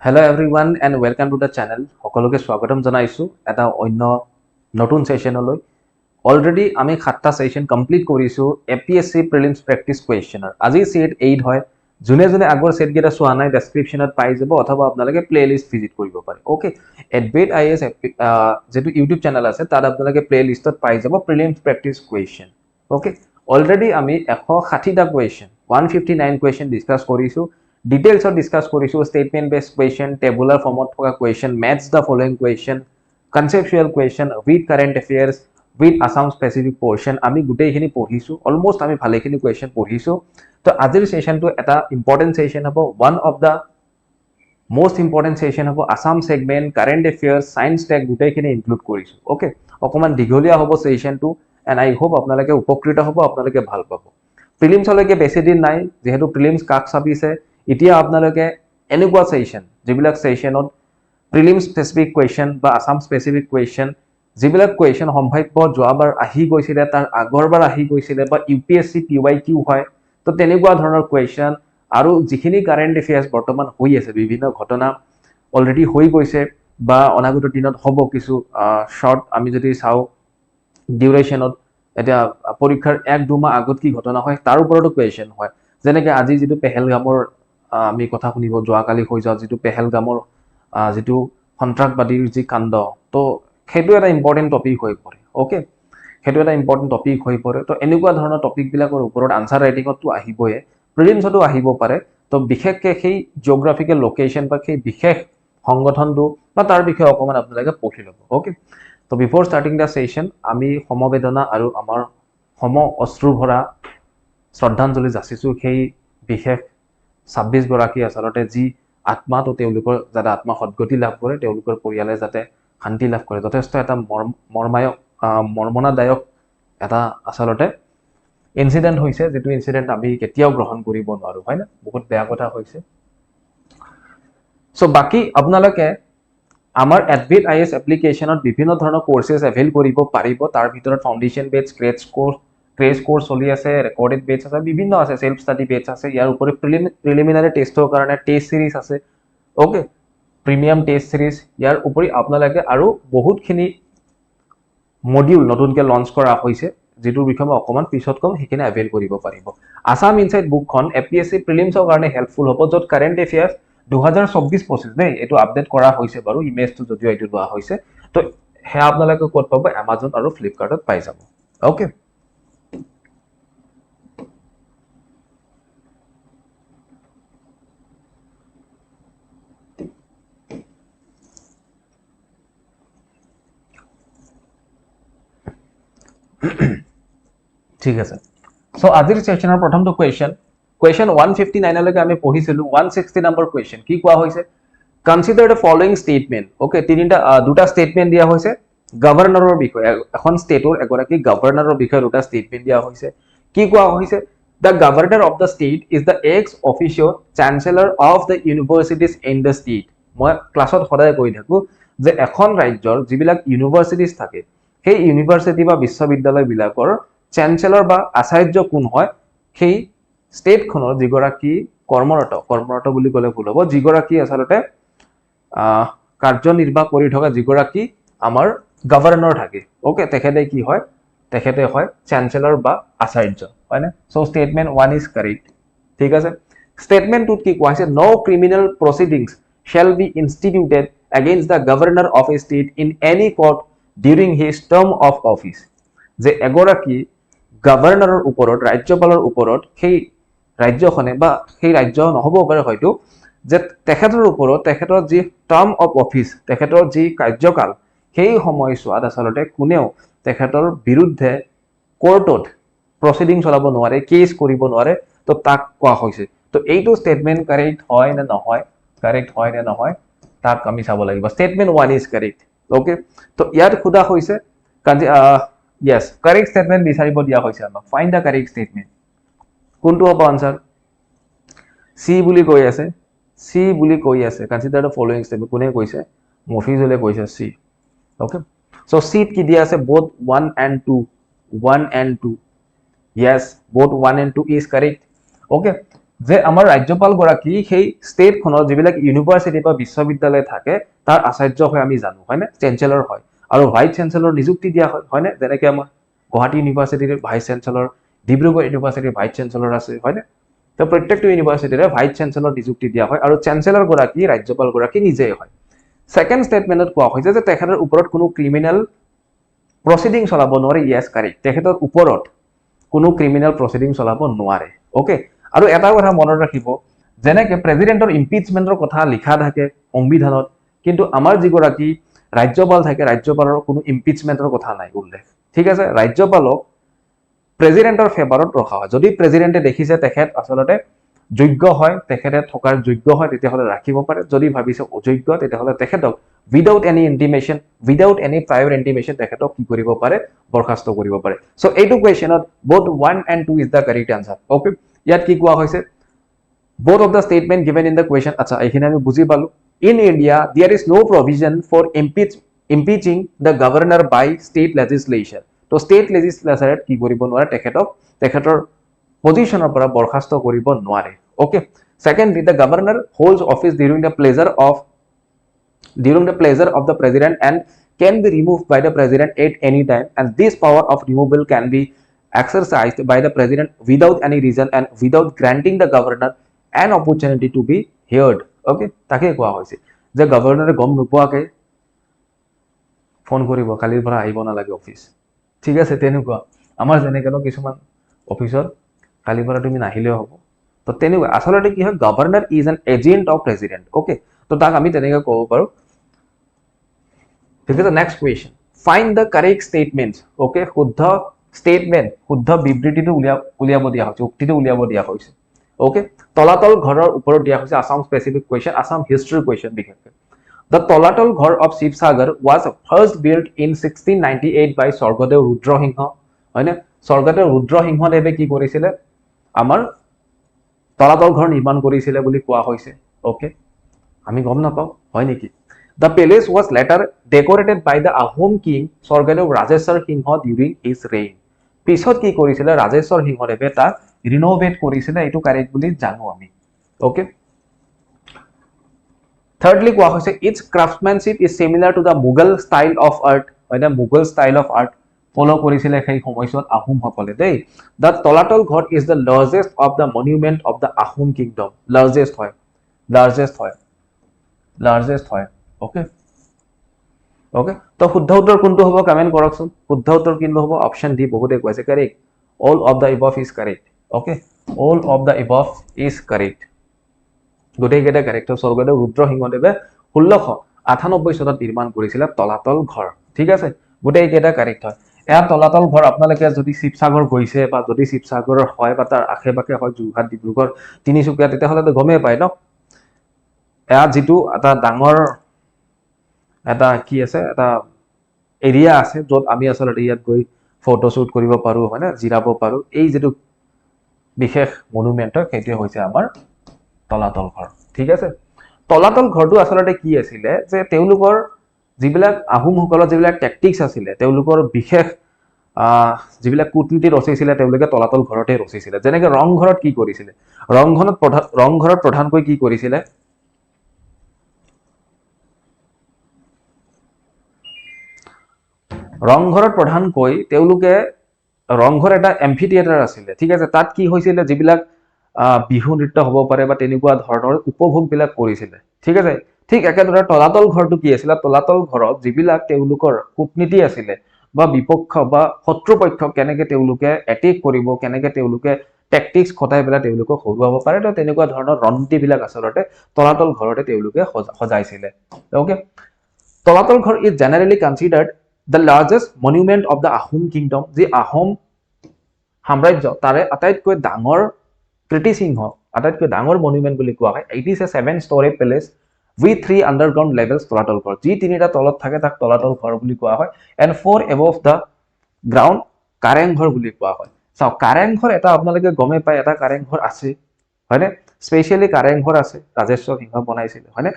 Hello everyone and welcome to the channel. সকলোকে স্বাগতম জনাইছো এটা অন্য নতুন সেশনলৈ। অলৰেডি আমি 7টা সেশন কমপ্লিট কৰিছো APSC প্ৰিলিমছ প্ৰেক্টিছ কুৱেশ্যনৰ। আজি সেট 8 হয়। জুনে জুনে আগৰ সেট গেটা চোৱা নাই ডেসক্ৰিপশনত পাই যাব অথবা আপোনালোকে প্লেলিষ্ট ভিজিট কৰিব পাৰে। ওকে, এডবেট আইএস যেটো ইউটিউব চেনেল আছে তাত আপোনালোকে প্লেলিষ্টত পাই যাব prelims practice question. Okay, already আমি 160টা কুৱেশ্যন 159 কুৱেশ্যন ডিসকাস কৰিছো। Details of discuss korisu statement based question, tabular format thoka question, match the following question, conceptual question with current affairs with Assam specific portion. Ami gutei khini porisu, almost ami bhale khini question porisu. To ajir session to eta important session hobo, one of the most important session hobo Assam segment, current affairs, science tag gutei khini include korisu. Okay, okoman digolia hobo session to, and I hope apnalake upokrita hobo, apnalake bhal pabo. Prelims holoke beshi din nai, jehetu prelims kak sabise এতিয়া আপোনালোকে এনেকুৱা session যিবিলাক সেশনত prelim specific question বা Assam specific question যিবিলাক question সম্ভাৱ্য যোৱাবাৰ আহি গৈছিল তাৰ আগৰবাৰ আহি গৈছিল বা ইউপিএসসি পিওয়াইকিউ হয় তো তেনেকুৱা ধৰণৰ কোৱেশ্চন আৰু যিখিনি কাৰেন্ট এফেয়াৰ্স বৰ্তমান হৈ আছে বিভিন্ন ঘটনা অলৰেডি হৈ গৈছে বা অনাগত দিনত হ'ব কিছু শৰ্ট আমি যদি চাও ডিউৰেশনত এটা পৰীক্ষাৰ 1-2 মাহ আগত কি ঘটনা হয় তাৰ ওপৰতো কোৱেশ্চন হয় যেনেকৈ আজি যেটো পেহেলগামৰ আমি কথা শুনিব যোৱাকালি হৈ যাও যেটো পেহেলগামৰ যেটো সন্ত্ৰাসবাদীৰ যি কাণ্ড তো হেতু এটা ইম্পৰ্টেন্ট টপিক হৈ পৰে ওকে হেতু এটা ইম্পৰ্টেন্ট টপিক হৈ পৰে তো এনেকুৱা ধৰণৰ টপিক বিলাকৰ ওপৰত আনসাৰ ৰাইটিংতো আহিবয়ে প্ৰিলিমছতো আহিব পাৰে তো বিশেষকৈ সেই জিওগ্ৰাফিকেল লোকেশন বা সেই বিশেষ সংগঠনটো বা তাৰ বিষয়ে অকমান আপোনালোকে পঢ়ি ল'ব ওকে তো বিফোৰ স্টাৰ্টিং দা সেশন আমি সমবেদনা আৰু আমাৰ সম অশ্ৰু ভৰা শ্ৰদ্ধাঞ্জলি যাচিছো সেই বিশেষ 26 গৰাকী আসলতে যি আত্মা তো তেওঁলোকৰ যাতে আত্মা সদ্গতি লাভ কৰে তেওঁলোকৰ পৰিয়ালে যাতে শান্তি লাভ কৰে যথেষ্ট এটা মৰ্মনাদায়ক এটা আসলতে ইনসিডেন্ট হৈছে যেটো ইনসিডেন্ট আমি কেতিয়াও গ্ৰহণ কৰিব নোৱাৰো হয় না বহুত বেয়া কথা হৈছে সো বাকি আপোনালোকে আমাৰ এডভিট আইএস এপ্লিকেশনত বিভিন্ন ধৰণৰ কোৰ্সেস এভেইল কৰিব পাৰিব তাৰ ভিতৰত ফাউন্ডেশন বেচ ক্ৰেশ কোৰ্স চলি আছে ৰেকৰ্ডেড বেচ আছে বিভিন্ন আছে সেলফ স্টাডি বেচ আছে ইয়াৰ উপৰি প্ৰিলিমিনাৰী টেষ্টৰ কাৰণে টেষ্ট সিৰিজ আছে ওকে প্ৰিমিয়াম টেষ্ট সিৰিজ ইয়াৰ উপৰি আপোনালোকে আৰু বহুতখিনি মডিউল নতুনকৈ লঞ্চ কৰা হৈছে যেটো বিষয়ে অকমান পিছত কম হেকিনে এভেইল কৰিব পাৰিব আসাম ইনসাইড বুকখন এপিএসসি প্ৰিলিমছৰ কাৰণে হেল্পফুল হ'ব যত কাৰেন্ট এফেয়াৰ্স 2024-25 দেই এটো আপডেট কৰা হৈছে বাৰু ইমেজটো যদিও এটো লোৱা হৈছে তো হে আপোনালোকে ক'ত পাব Amazon আৰু Flipkartত পাই যাব ওকে ঠিক আছে সো আজিৰ সেশনৰ প্ৰথমটো কোৱেশ্চন 159 লৈকে আমি পঢ়িছিলো 160 নম্বৰ কোৱেশ্চন কি কোৱা হৈছে consider the following statement okay দুটা স্টেটমেন্ট দিয়া হৈছে গভৰ্ণৰৰ বিষয়ে এখন ষ্টেটৰ এগৰাকী গভৰ্ণৰৰ বিষয়ে দুটা স্টেটমেন্ট দিয়া হৈছে কি কোৱা হৈছে The governor of the state is the ex-officio chancellor of the universities in the state. মই ক্লাসত সদায় কৈ থাকো যে এখন ৰাজ্যৰ যিবিলাক ইউনিভাৰ্সিটিজ থাকে সেই ইউনিভাৰ্সিটি বা বিশ্ববিদ্যালয় বিলাকৰ chancellor বা আচাৰ্য কোন হয় সেই স্টেটখনৰ যিগৰাকী কৰ্মৰত বুলি ক'লে ভুল হ'ব যিগৰাকী আসলতে কাৰ্যনিৰ্বাহ কৰি থকা যিগৰাকী আমাৰ গভৰ্ণৰ থাকে ওকে তেখেতে কি হয় তেখেতে হয় chancellor বা আচাৰ্য হয় না সো স্টেটমেন্ট 1 ইজ কাৰেক্ট ঠিক আছে স্টেটমেন্ট 2 কি কোৱা হৈছে নো criminal প্ৰসিডিংস shall be instituted against the governor of a state in any court during his term of office. যে এগৰাকী গভৰ্ণৰৰ ওপৰত ৰাজ্যপালৰ ওপৰত সেই ৰাজ্যখনে বা সেই ৰাজ্য নহব পাৰে হয়তো যে তেখেতৰ ওপৰত তেখেতৰ যি টাৰ্ম অফ অফিস তেখেতৰ যি কাৰ্যকাল সেই সময়ছোৱাত আচলতে কোনেও তেখেতৰ বিৰুদ্ধে কোৰ্টত প্ৰসিডিং চলাব নোৱাৰে কেছ কৰিব নোৱাৰে তো তাক কোৱা হৈছে তো এইটো স্টেটমেন্ট কাৰেক্ট হয় নে নহয় কাৰেক্ট হয় নে নহয় তাক আমি চাব লাগিব স্টেটমেন্ট 1 ইজ কাৰেক্ট ওকে তো ইয়াত খুদা হৈছে yes correct statement বিচাৰিব দিয়া হৈছে আমাক find the correct statement কোনটো হ'ব আনসাৰ C বুলি কৈ আছে consider the following statement কোনে কৈছে মফিজুলে কৈছে C okay so C কি দিয়া আছে both 1 and 2 yes both 1 and 2 is correct okay যে আমাৰ ৰাজ্যপাল গৰাকী সেই ষ্টেট খনৰ যিবিলাক ইউনিভাৰ্সিটি বা বিশ্ববিদ্যালয় থাকে তাৰ আচাৰ্য হয় আমি জানো হয় না চেঞ্চেলৰ হয় আৰু ভাইস চেঞ্চেলৰ নিযুক্তি দিয়া হয় না যেনেকৈ আমাৰ গুৱাহাটী ইউনিভাৰ্সিটিৰ ভাইস চেঞ্চেলৰ ডিব্ৰুগড় ইউনিভাৰ্সিটিৰ ভাইস চেঞ্চেলৰ আছে হয় না তো প্ৰত্যেকটো ইউনিভাৰ্সিটিৰে ভাইস চেঞ্চেলৰ নিযুক্তি দিয়া হয় আৰু চেঞ্চেলৰ গৰাকী ৰাজ্যপাল গৰাকী নিজেই হয় সেকেন্ড স্টেটমেন্টত কোৱা হৈছে যে তেখেতৰ ওপৰত কোনো ক্ৰিমিনেল প্ৰসিডিং চলাব নোৱাৰে ইয়েস কাৰেক্ট তেখেতৰ ওপৰত কোনো ক্ৰিমিনেল প্ৰসিডিং চলাব নোৱাৰে ওকে আৰু এটা কথা মনত ৰাখিব যেনেকৈ প্ৰেসিডেন্টৰ ইম্পিচমেন্টৰ কথা লিখা থাকে সংবিধানত কিন্তু আমাৰ যিগৰাকী ৰাজ্যপাল থাকে ৰাজ্যপালৰ কোনো ইম্পিচমেন্টৰ কথা নাই উল্লেখ ঠিক আছে ৰাজ্যপালক প্ৰেসিডেন্টৰ ফেভাৰত ৰখা হয় যদি প্ৰেসিডেন্টে দেখিছে তেখেত আসলতে যোগ্য হয় তেখেতে থকাৰ যোগ্য হয় তেতিয়াহলে ৰাখিব পাৰে যদি ভাবিছে অযোগ্য তেতিয়াহলে তেখেতক without any intimation without any প্ৰায়ৰ intimation তেখেতক কি কৰিব পাৰে বৰখাস্ত কৰিব পাৰে সো এইটো কোৱেশ্চনত both 1 and 2 is the correct answer okay ইয়াত কি কোৱা হৈছে both of the statement given in the question আচ্ছা এইখিনি আমি বুজি পালো in India there is no provision for impeaching the governor by state legislation তো state legislature কি কৰিব নোৱাৰে তেখেতৰ পজিশনৰ পৰা বৰখাস্ত কৰিব নোৱাৰে okay secondly the governor holds office during the pleasure of the president and can be removed by the president at any time and this power of removal can be exercised by the president without any reason and without granting the governor an opportunity to be heard okay তাকে কোৱা হৈছে যে গভৰ্ণৰে গম নোপোৱাকে phone কৰিব কালিৰ পৰা আহিব নালাগে অফিস ঠিক আছে তেনেকুৱা আমাৰ যেনেকৈ কিছুমান অফিসৰ কালিৰ পৰা তুমি নাহিলেও হ'ব তো তেনেকুৱা আসলতে কি হয় governor is an agent of president okay তো তাক আমি তেনেকৈ ক'ব পাৰো ঠিক আছে next question find the correct statements okay শুদ্ধ স্টেটমেন্ট শুদ্ধ বিবৃতিটো উলিয়াব দিয়া হৈছে উক্তিটো উলিয়াব দিয়া হৈছে ওকে তলাতল ঘৰৰ ওপৰত দিয়া হৈছে Assam specific question Assam history question বিশেষকৈ The Tolatal Ghor of Shivsagar was first built in 1698 by Swargadev Rudrasingha. হয় না Swargadev Rudrasingha দেৱে কি কৰিছিলে আমাৰ তলাতল ঘৰ নিৰ্মাণ কৰিছিলে বুলি কোৱা হৈছে ওকে আমি গম নাপাও হয় নেকি The palace was later decorated by the Ahom king Swargadev Rajeshwar Singha during his reign. পিছত কি কৰিছিলে ৰাজেশ্বৰ সিংহদেৱে তাক ৰিনোভেট কৰিছিলে এইটো কাৰেক্ট বুলি জানো আমি okay Thirdly, its craftsmanship is similar to the Mughal style of art. The Mughal style of art follow korisile সেই সময়ছোৱাত আহোম সকলে দেই The Tolatal Ghor is the largest of the monument of the Ahom kingdom. Largest হয় okay তো শুদ্ধ উত্তৰ কোনটো হ'ব কমেন্ট কৰকচোন শুদ্ধ উত্তৰ কিনো হ'ব অপচন ডি বহুতে কৈছে correct all of the above is correct okay all of the above is correct গোটেইকেইটা কাৰেক্ট স্বৰ্গদেৱ ৰুদ্ৰসিংহদেৱে 1698 চনত নিৰ্মাণ কৰিছিলে তলাতল ঘৰ ঠিক আছে গোটেইকেইটা কাৰেক্ট হয় এয়া তলাতল ঘৰ আপোনালোকে যদি শিৱসাগৰ গৈছে বা যদি শিৱসাগৰৰ হয় বা তাৰ আশে-পাশে হয় যোৰহাট ডিব্ৰুগড় তিনিচুকীয়া তেতিয়াহ'লে গমেই পায় ন এয়া যেটো এটা ডাঙৰ এটা কি আছে এটা এৰিয়া আছে য'ত আমি আসলে ইয়াত গৈ ফটো শুট কৰিব পাৰো হয় না জিৰাব পাৰো এই যেটো বিশেষ মনুমেন্ট সেইটো হৈছে আমাৰ তলাতল ঘৰ ঠিক আছে তলাতল ঘৰটো আসলতে কি আছিল যে তেওঁলোকৰ যিবিলাক আহোম সকলৰ যিবিলাক ট্যাকটিক্স আছিল তেওঁলোকৰ বিশেষ যিবিলাক কূটনীতি ৰচিছিল তেওঁলোকে তলাতল ঘৰতে ৰচিছিল যেনেকৈ ৰং ঘৰত কি কৰিছিল ৰং ঘৰত প্ৰধানকৈ কি কৰিছিল ৰং ঘৰত প্ৰধানকৈ তেওঁলোকে ৰং ঘৰ এটা এম্ফিথিয়েটাৰ আছিল ঠিক আছে তাত কি হৈছিল যিবিলাক বিহু নৃত্য হ'ব পাৰে বা তেনেকুৱা ধৰণৰ উপভোগ বিলাক কৰিছিল ঠিক আছে ঠিক একেদৰে তলাতল ঘৰটো কি আছিল তলাতল ঘৰত যিবিলাক তেওঁলোকৰ কূটনীতি আছিল বা বিপক্ষ বা শত্ৰুপক্ষ কেনেকৈ তেওঁলোকে এটেক কৰিব কেনেকৈ তেওঁলোকে টেকটিক্স খটাই পেলাই তেওঁলোকক হৰুৱাব পাৰে তো তেনেকুৱা ধৰণৰ ৰণনীতিবিলাক আচলতে তলাতল ঘৰতে তেওঁলোকে সজাইছিলে okay Talatal Ghar is generally considered the largest monument of the Ahom kingdom যি আহোম সাম্ৰাজ্য তাৰে আটাইতকৈ ডাঙৰ কীৰ্তিচিহ্ন আটাইতকৈ ডাঙৰ মনুমেণ্ট বুলি কোৱা হয় it is A 7-story প্যালেচ with 3 underground levels তলাতল ঘৰ যি তিনিটা তলত থাকে তাক তলাতল ঘৰ বুলি কোৱা হয় and 4 above the ground কাৰেং ঘৰ বুলি কোৱা হয় চাও কাৰেং ঘৰ এটা আপোনালোকে গমে পায় এটা কাৰেং ঘৰ আছে হয়নে স্পেশালি কাৰেং ঘৰ আছে ৰাজেশ্বৰ সিংহ বনাইছিল হয়নে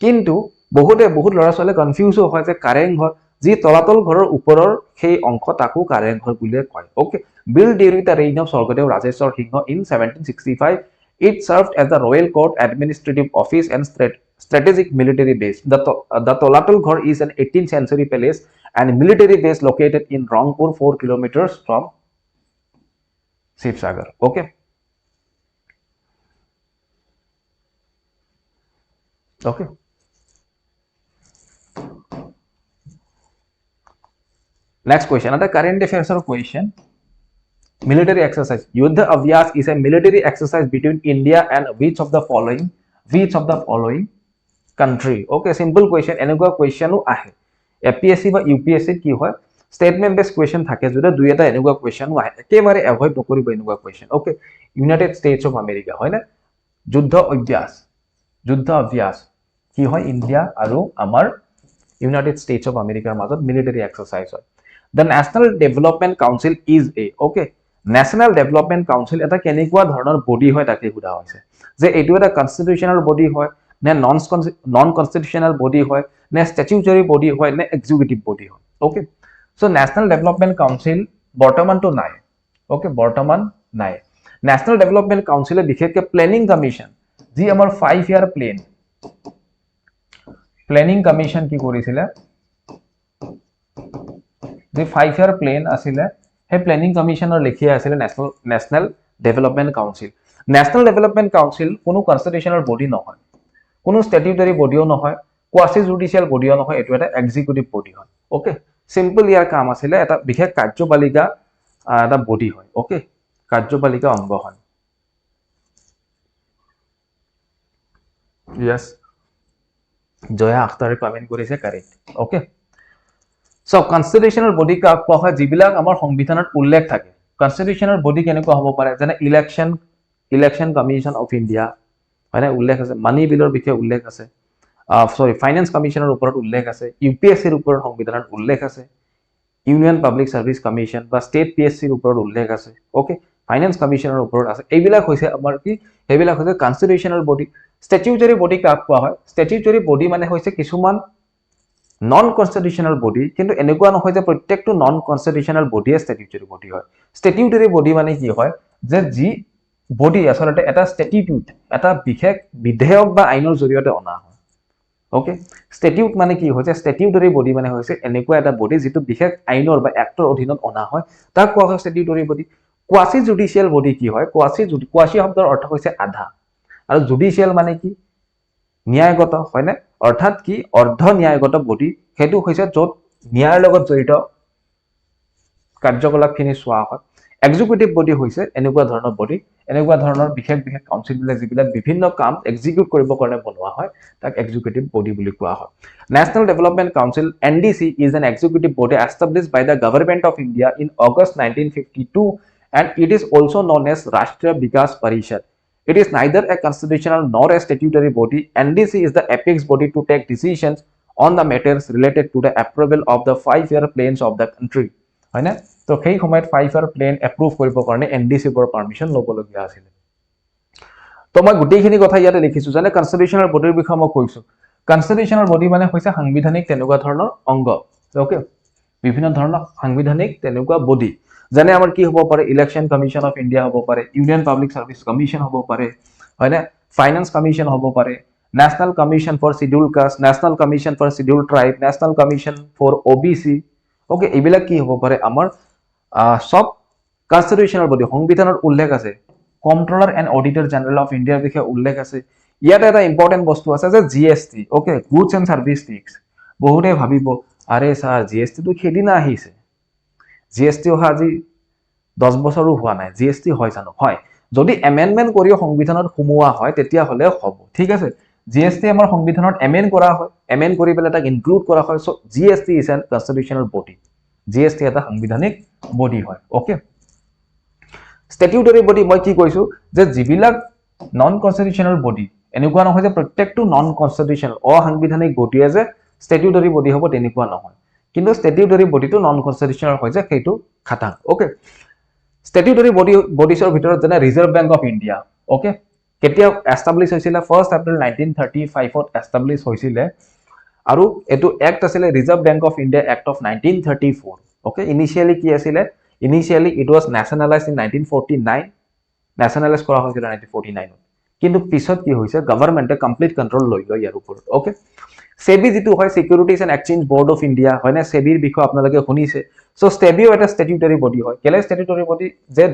কিন্তু বহুত লৰা ছোৱালী কনফিউজ হয় যে কাৰেং ঘৰ যি তলাতল ঘৰৰ ওপৰৰ সেই অংশ তাকো কাৰেং ঘৰ বুলি কয় okay built during the reign of Swargadeo Rajeswar Singha in 1765 it served as the royal court administrative office and strategic military base the Tolatal Ghor is an 18th century palace and military base located in Rangpur 4 kilometers from Sibsagar okay next question another current affairs question military exercise Yuddha Abhyas is a military exercise between India and which of the following country okay simple question এনেকুৱা কোৱেশ্চনো আহে APS-C বা UPSC কি হয় statement base question থাকে যদি দুই এটা এনেকুৱা কোৱেশ্চনো আহে একেবাৰে এভয়েড নকৰিব এনেকুৱা question okay United states of America হয় না যুদ্ধ অভ্যাস কি হয় ইন্ডিয়া আৰু আমাৰ ইউনাইটেড স্টেটস অফ আমেৰিকাৰ মাজত মিলিটাৰী এক্সাৰসাইজ হয় the national development council is a okay national development council এটা কেনেকুৱা ধৰণৰ বডি হয় তাকে সুধা হৈছে যে এটো এটা কনস্টিটিউশনাল বডি হয় নে নন কনস্টিটিউশনাল বডি হয় নে স্ট্যাটিউটরি বডি হয় নে এক্সিকিউটিভ বডি হয় okay so national development council বৰ্তমান তো নাই ওকে বৰ্তমান নাই ন্যাশনাল ডেভেলপমেন্ট কাউন্সিলে বিশেষকে প্ল্যানিং কমিশন যি আমাৰ 5 ইয়াৰ প্ল্যানিং কমিশন কি কৰিছিল যে 5 ইয়াৰ প্লেন আছিল হে প্ল্যানিং কমিশনৰ লিখিয়া আছিল ন্যাশনাল ডেভেলপমেন্ট কাউন্সিল কোনো কনস্টিটিউশনাল বডি নহয় কোনো স্ট্যাটিউটরি বডিও নহয় কোয়াসি জুডিশিয়াল বডিও নহয় এটো এটা এক্সিকিউটিভ বডি হয় ওকে সিম্পল ইয়াৰ কাম আছিল এটা বিশেষ কাৰ্যপালিকা এটা বডি হয় ওকে কাৰ্যপালিকা অংগ হয় yes জয়া আখতাৰে কমেন্ট কৰিছে correct okay so constitutional body কাক কোৱা হয় যিবিলাক আমাৰ সংবিধানত উল্লেখ থাকে কনস্টিটিউশনাল বডি কেনেকুৱা হ'ব পাৰে যেনে ইলেকশন কমিশন অফ ইন্ডিয়া মানে উল্লেখ আছে মানি বিলৰ বিষয়ে উল্লেখ আছে ফাইনান্স কমিশনৰ ওপৰত উল্লেখ আছে ইউপিএসসিৰ ওপৰত সংবিধানত উল্লেখ আছে ইউনিয়ন পাব্লিক সাৰ্ভিস কমিশন বা স্টেট পিএসসিৰ ওপৰত উল্লেখ আছে ওকে ফাইনান্স কমিশনৰ ওপৰত আছে এইবিলাক হৈছে আমাৰ কি এইবিলাক হৈছে কনস্টিটিউশনাল বডি স্ট্যাটিউটৰি বডি কাক কোৱা হয় স্ট্যাটিউটৰি বডি মানে হৈছে কিছুমান নন কনস্টিটিউশনাল বডি কিন্তু এনেকুৱা নহয় যে প্ৰত্যেকটো নন কনস্টিটিউশনাল বডিয়ে স্ট্যাটিউটরি বডি হয় স্ট্যাটিউটরি বডি মানে কি হয় যে যি বডি আসলে এটা স্ট্যাটিউট এটা বিশেষ বিধেয়ক বা আইনৰ জৰিয়তে অনা হয় ওকে স্ট্যাটিউট মানে কি হৈছে স্ট্যাটিউটৰি বডি মানে হৈছে এনেকুৱা এটা বডি যেটো বিশেষ আইনৰ বা এক্টৰ অধীনত অনা হয় তাক কোৱা হয় স্ট্যাটিউটৰি বডি কোয়াসি জুডিশিয়াল বডি কি হয় কোয়াসি শব্দৰ অৰ্থ হৈছে আধা আৰু জুডিশিয়াল মানে কি ন্যায়গত হয় না অৰ্থাৎ কি অৰ্ধ ন্যায়গত বডি হেতু হৈছে যত ন্যায়ৰ লগত জড়িত কাৰ্যকলাপখিনি চোৱা হয় এক্সিকিউটিভ বডি হৈছে এনেকুৱা ধৰণৰ বডি এনেকুৱা ধৰণৰ বিশেষ কাউন্সিল বিলাক যিবিলাক বিভিন্ন কাম এক্সিকিউট কৰিব কাৰণে বনোৱা হয় তাক এক্সিকিউটিভ বডি বুলি কোৱা হয় National Development Council NDC is an executive body established by the government of India in August 1952 and it is also known as Rashtriya Vikas Parishad. It is neither a constitutional nor a statutory body. NDC is the apex body to take decisions on the matters related to the approval of the 5-year plans of the country. হয় না তো সেই সময়ত 5-year plan approve কৰিব কাৰণে NDC ৰ permission ল'বলগীয়া আছিল তো মই গুটেইখিনি কথা ইয়াতে লিখিছো জানে কনস্টিটিউশনাল বডিৰ বিষয়ে মই কৈছো কনস্টিটিউশনাল বডি মানে হৈছে সাংবিধানিক তেনেকুৱা ধৰণৰ অংগ ওকে বিভিন্ন ধৰণৰ সাংবিধানিক তেনেকুৱা বডি জানে আমাৰ কি হ'ব পাৰে ইলেকশন কমিশন অফ ইন্ডিয়া হ'ব পাৰে ইউনিয়ন পাব্লিক সাৰ্ভিস কমিশন হ'ব পাৰে হয় না ফাইনান্স কমিশন হ'ব পাৰে national commission for scheduled caste national commission for scheduled tribe national commission for OBC okay এইবিলাক কি হ'ব পাৰে আমাৰ সব কনস্টিটিউশনাল বডি সংবিধানত উল্লেখ আছে controller and auditor general of ইন্ডিয়াৰ বিষয়ে উল্লেখ আছে ইয়াতে এটা ইম্পৰ্টেণ্ট বস্তু আছে যে GST okay goods and service tax বহুতে ভাবিব আৰে স্যাৰ জিএসটি তো খেদিনা আহিছে জিএসটি অহা আজি 10 বছৰো হোৱা নাই জিএসটি হয় জানো হয় যদি এমেন্ডমেন্ট কৰি সংবিধানত সুমুৱা হয় তেতিয়া হলে হ'ব ঠিক আছে জিএসটি আমাৰ সংবিধানত এমেন্ড কৰা হয় এমেন্ড কৰি পেলাই তাক ইনক্লুড কৰা হয় so GST is an constitutional body GST এটা সাংবিধানিক বডি হয় ওকে স্ট্যাটিউটৰী বডি মই কি কৈছো যে যিবিলাক নন কনস্টিটিউশনাল বডি এনেকুৱা নহয় যে প্ৰত্যেকটো নন কনস্টিটিউশনাল অসাংবিধানিক বডিয়ে যে স্ট্যাটিউটৰী বডি হ'ব তেনেকুৱা নহয় কিন্তু স্ট্যাটিউটৰী বডিটো নন কনস্টিটিউশনাল হয় যে সেইটো খাটাং ওকে স্ট্যাটিউটৰী বডিছৰ ভিতৰত যেনে reserve bank of India okay কেতিয়া এস্টাব্লিশ হৈছিল 1 এপ্ৰিল 1935 ত এস্টাব্লিশ হৈছিল আৰু এটো এক্ট আছিল reserve bank of India act of 1934 okay initially কি আছিল initially it was nationalised in 1949 nationalise কৰা হৈছিল 1949 কিন্তু পিছত কি হৈছে গভৰ্ণমেণ্টে কমপ্লিট কন্ট্ৰোল লৈ লয় ইয়াৰ ওপৰত ওকে সেবি যেটো হয় সিকিউৰিটিজ and exchange board of India হয় না সেবিৰ বিষয় আপোনালোকে শুনিছে সো সেবিও এটা স্ট্যাটিউটৰী বডি হয় কেলে স্ট্যাটিউটৰী বডি যে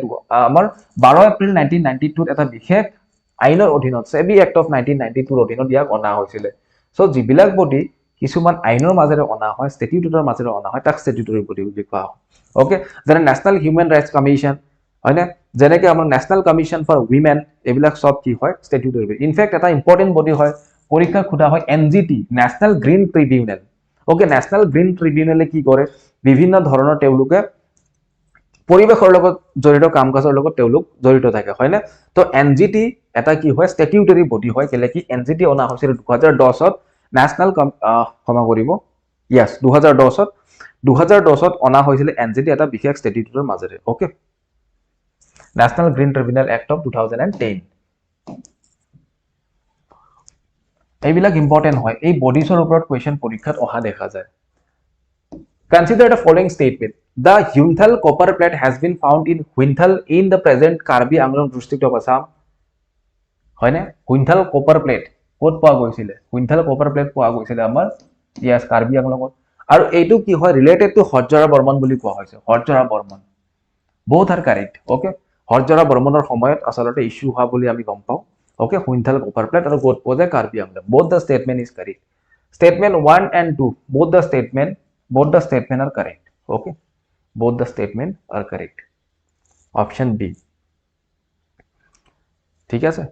আমাৰ 12 এপ্ৰিল 1992 ত এটা বিশেষ আইনৰ অধীনত সেবি এক্ট অফ 1992 ৰ অধীনত ইয়াক অনা হৈছিল সো যিবিলাক বডি কিছুমান আইনৰ মাজেৰে অনা হয় স্ট্যাটিউটৰৰ মাজেৰে অনা হয় তাক স্ট্যাটিউটৰী বডি বুলি কোৱা হয় ওকে যেনে ন্যাশনাল হিউম্যান ৰাইটস কমিশন হয় না যেনেকে আমাৰ ন্যাশনাল কমিশন ফৰ উইমেন এবিলাক সব কি হয় স্ট্যাটিউটৰী ইনফ্যাক্ট এটা ইম্পৰ্টেন্ট বডি হয় পৰীক্ষা খুদা হয় NGT national green tribunal okay national green ট্ৰিবিউনেলে কি কৰে বিভিন্ন ধৰণৰ তেওঁলোকে পৰিবেশৰ লগত জড়িত কামকাজৰ লগত তেওঁলোক জড়িত থাকে হয় না তো এনজিটি এটা কি হয় স্ট্যাটিউটৰী বডি হয় কেলে কি এনজিটি অনা হৈছিল 2010 ত ন্যাশনাল ক্ষমা কৰিব ইয়াস 2010 ত অনা হৈছিল এনজিটি এটা বিশেষ স্ট্যাটিউটৰৰ মাজেৰে okay national green tribunal act of 2010 এইবিলাক ইম্পৰ্টেন্ট হয় এই বডিছৰ ওপৰত কোৱেশ্চন পৰীক্ষাত অহা দেখা যায় Consider the following statement. The Hayunthal copper plate has been found in Hayunthal in the present Karbi Anglong district of Assam. হয় না Hayunthal copper plate ক'ত পোৱা গৈছিল Hayunthal copper plate পোৱা গৈছিল আমাৰ ইয়াস কাৰ্বি আংলঙত আৰু এইটো কি হয় ৰিলেটেড টু হৰজৰা বৰ্মন বুলি কোৱা হৈছে হৰজৰা Barman both are correct okay হৰজৰা বৰ্মনৰ সময়ত আসলতে ইস্যু হোৱা বুলি আমি গম পাওঁ okay Hayunthal copper plate আৰু ক'ত পোৱা যায় Karbi Anglong both the statement is correct statement 1 and 2 both the statement are correct okay both the statement are correct option B ঠিক আছে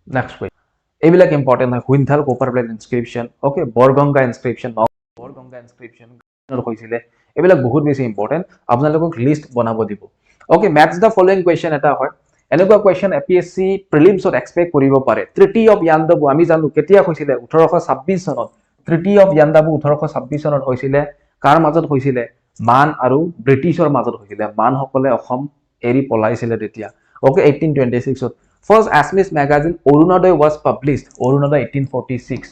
next question এইবিলাক ইম্পৰ্টেন্ট হয় Hayunthal copper plate inscription okay Borganga inscription হৈছিল এইবিলাক বহুত বেছি ইম্পৰ্টেন্ট আপোনালোকক লিষ্ট বনাব দিব okay match the following question এটা হয় এনেকুৱা কোৱেশ্চন APSC প্ৰিলিমছত এক্সপেক্ট কৰিব পাৰে ট্ৰিটি অফ ইয়ান্দাবু আমি জানো কেতিয়া হৈছিল 1826 চনত ট্ৰিটি অফ ইয়ান্দাবু 1826 চনত হৈছিল কাৰ মাজত হৈছিল মান আৰু ব্ৰিটিছৰ মাজত হৈছিল মান সকলে অসম এৰি পলাইছিল তেতিয়া ওকে 1826 ত first Assamese magazine Arunodoi was published Arunodoi 1846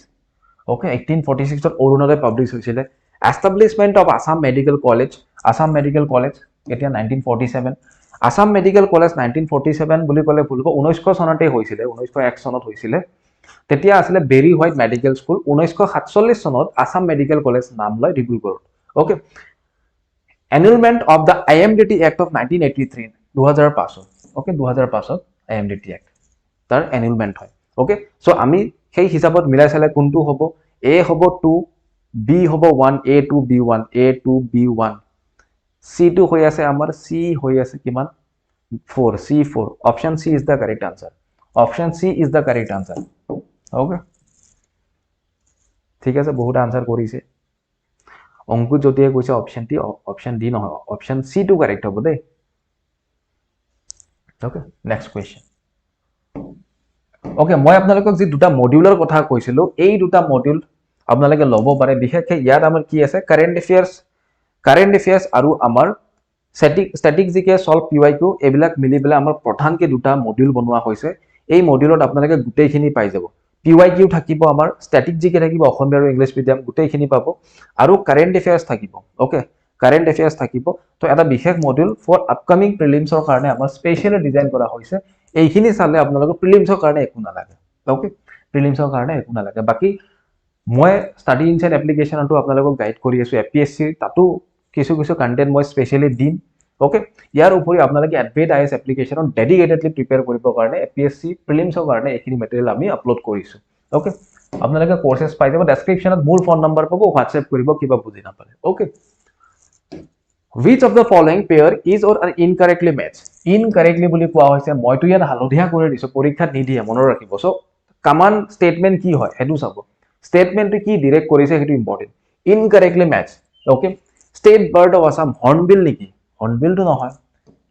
okay 1846 ত অৰুণোদয় পাবলিশ হৈছিল establishment of Assam Medical College এতিয়া 1947 Assam Medical College 1947 বুলি কলে ভুলব 1900 চনতে হৈছিল 1901 চনত হৈছিল তেতিয়া আছিল বেৰি হোৱাইট মেডিকেল স্কুল 1947 চনত Assam Medical College নাম লয় ডিব্ৰুগড়ত okay annulment of the IMDT Act of 1983 2005 okay 2005 to IMDT Act তাৰ annulment হয় ওকে সো আমি সেই হিচাপত মিলাই চালে কোনটো হ'ব A হ'ব 2 B হ'ব 1 A2 B1 A2 B1 C2 হৈ আছে আমাৰ C হৈ আছে কিমান 4 C4 option C is the correct answer okay ঠিক আছে বহুত আনসার কৰিছে অংকু যদিয়ে কৈছে option D নহয় option C2 correct হ'ব দেই okay next question okay মই আপোনালোকক যি দুটা মডিউলৰ কথা কৈছিলো এই দুটা মডিউল আপোনালোকে লব পাৰে বিশেষকৈ ইয়াত আমাৰ কি আছে কাৰেন্ট এফেয়াৰ্স আৰু আমাৰ স্ট্যাটিক জিকে সলভ PYQ এবিলাক মিলি পেলাই আমাৰ প্ৰধানকে দুটা মডিউল বনোৱা হৈছে এই মডিউলত আপোনালোকে গুটেইখিনি পাই যাব PYQ থাকিব আমাৰ স্ট্যাটিক জিকে থাকিব অসমীয়া আৰু ইংলিশ মিডিয়াম গুটেইখিনি পাব আৰু কাৰেন্ট এফেয়াৰ্স থাকিব ওকে কাৰেন্ট এফেয়াৰ্স থাকিব তো এটা বিশেষ মডিউল ফৰ আপকামিং প্ৰিলিমছৰ কাৰণে আমাৰ স্পেশালি ডিজাইন কৰা হৈছে এইখিনি চালে আপোনালোকৰ প্ৰিলিমছৰ কাৰণে একো নালাগে ওকে প্ৰিলিমছৰ কাৰণে একো নালাগে বাকি মই স্টাডি ইনসাইড এপ্লিকেশনটো আপোনালোকক গাইড কৰি আছো APSC তাতো কিছু কন্টেন্ট মই স্পেশালি দিম ওকে ইয়াৰ উপৰি আপোনালোকে এডভেট আইএছ এপ্লিকেশ্যনত ডেডিকেটেডলি প্ৰিপেয়াৰ কৰিবৰ কাৰণে এপিএসসি প্ৰিলিমছৰ কাৰণে এইখিনি মেটেৰিয়েল আমি আপলোড কৰিছো ওকে আপোনালোকে কোৰ্सेस পাই যাব ডেসক্ৰিপচনত মোৰ ফোন নম্বৰ পাব হোৱাটসএপ কৰিব কিবা বুজি নাপালে okay which of the following pair is or are incorrectly matched incorrectly বুলি কোৱা হৈছে মইতো ইয়াত হালধীয়া কৰি দিছো পৰীক্ষাত নিদিয়ে মনত ৰাখিব সো কমান্ড স্টেটমেন্ট কি হয় হেতু চাব স্টেটমেন্টটো কি ডাইৰেক্ট কৰিছে হেতু important incorrectly matched okay state bird of Assam hornbill নেকি হর্নবিল তো নহয়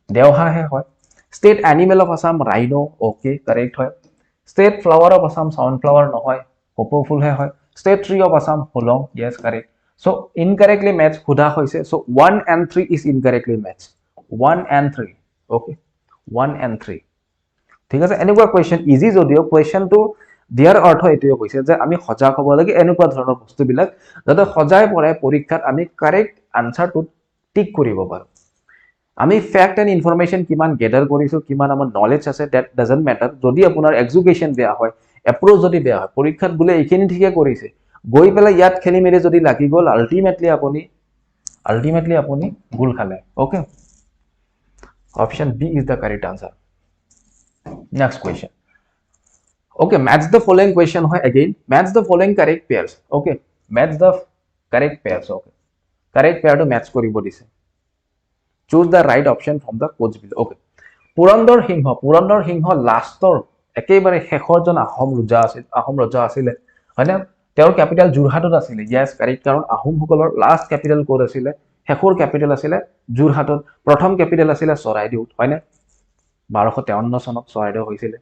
দেওহা হে হয় state animal of Assam rhino okay correct হয় state flower of Assam sunflower নহয় কপৌ ফুল হে হয় state tree of Assam hollong yes correct so incorrectly matched khuda hoise so 1 and 3 is incorrectly matched 1 and 3 okay 1 and 3 ঠিক আছে এনেকুৱা কোৱেশ্চন ইজি যদিও কোৱেশ্চনটো দিয়াৰ অৰ্থ এটোৱে কৈছে যে আমি সজাগ হ'ব লাগে এনেকুৱা ধৰণৰ বস্তুবিলাক যাতে সজাই পৰাই পৰীক্ষাত আমি কাৰেক্ট আনসাৰটো টিক কৰিব পাৰো আমি ফ্যাক্ট এন্ড ইনফৰমেশন কিমান গেদাৰ কৰিছো কিমান আমাৰ নলেজ আছে দ্যাট ডাজন্ট ম্যাটাৰ যদি আপোনাৰ এক্সিকিউশন বেয়া হয় এপ্ৰোচ যদি বেয়া হয় পৰীক্ষাত বুলে এইখিনি ঠিকে কৰিছে গৈ পেলা ইয়াত খেলি মেলি যদি লাগি গল আলটিমেটলি আপুনি ভুল খালে okay option B is the correct answer next question okay match the following question hoy again match the following correct pairs okay match the correct pairs okay correct pair to match koribo dise choose the right option from the quotes below okay purandor hingho lastor ekebare shekhor jon ahom raja asile hoina তেওঁৰ capital জুৰহাটত আছিল yes correct কাৰণ আহোম সকলৰ last capital code আছিল হেখৰ capital আছিল জুৰহাটত প্ৰথম capital আছিল চৰাইদেউত হয়নে 1253 চনত চৰাইদেউ হৈছিল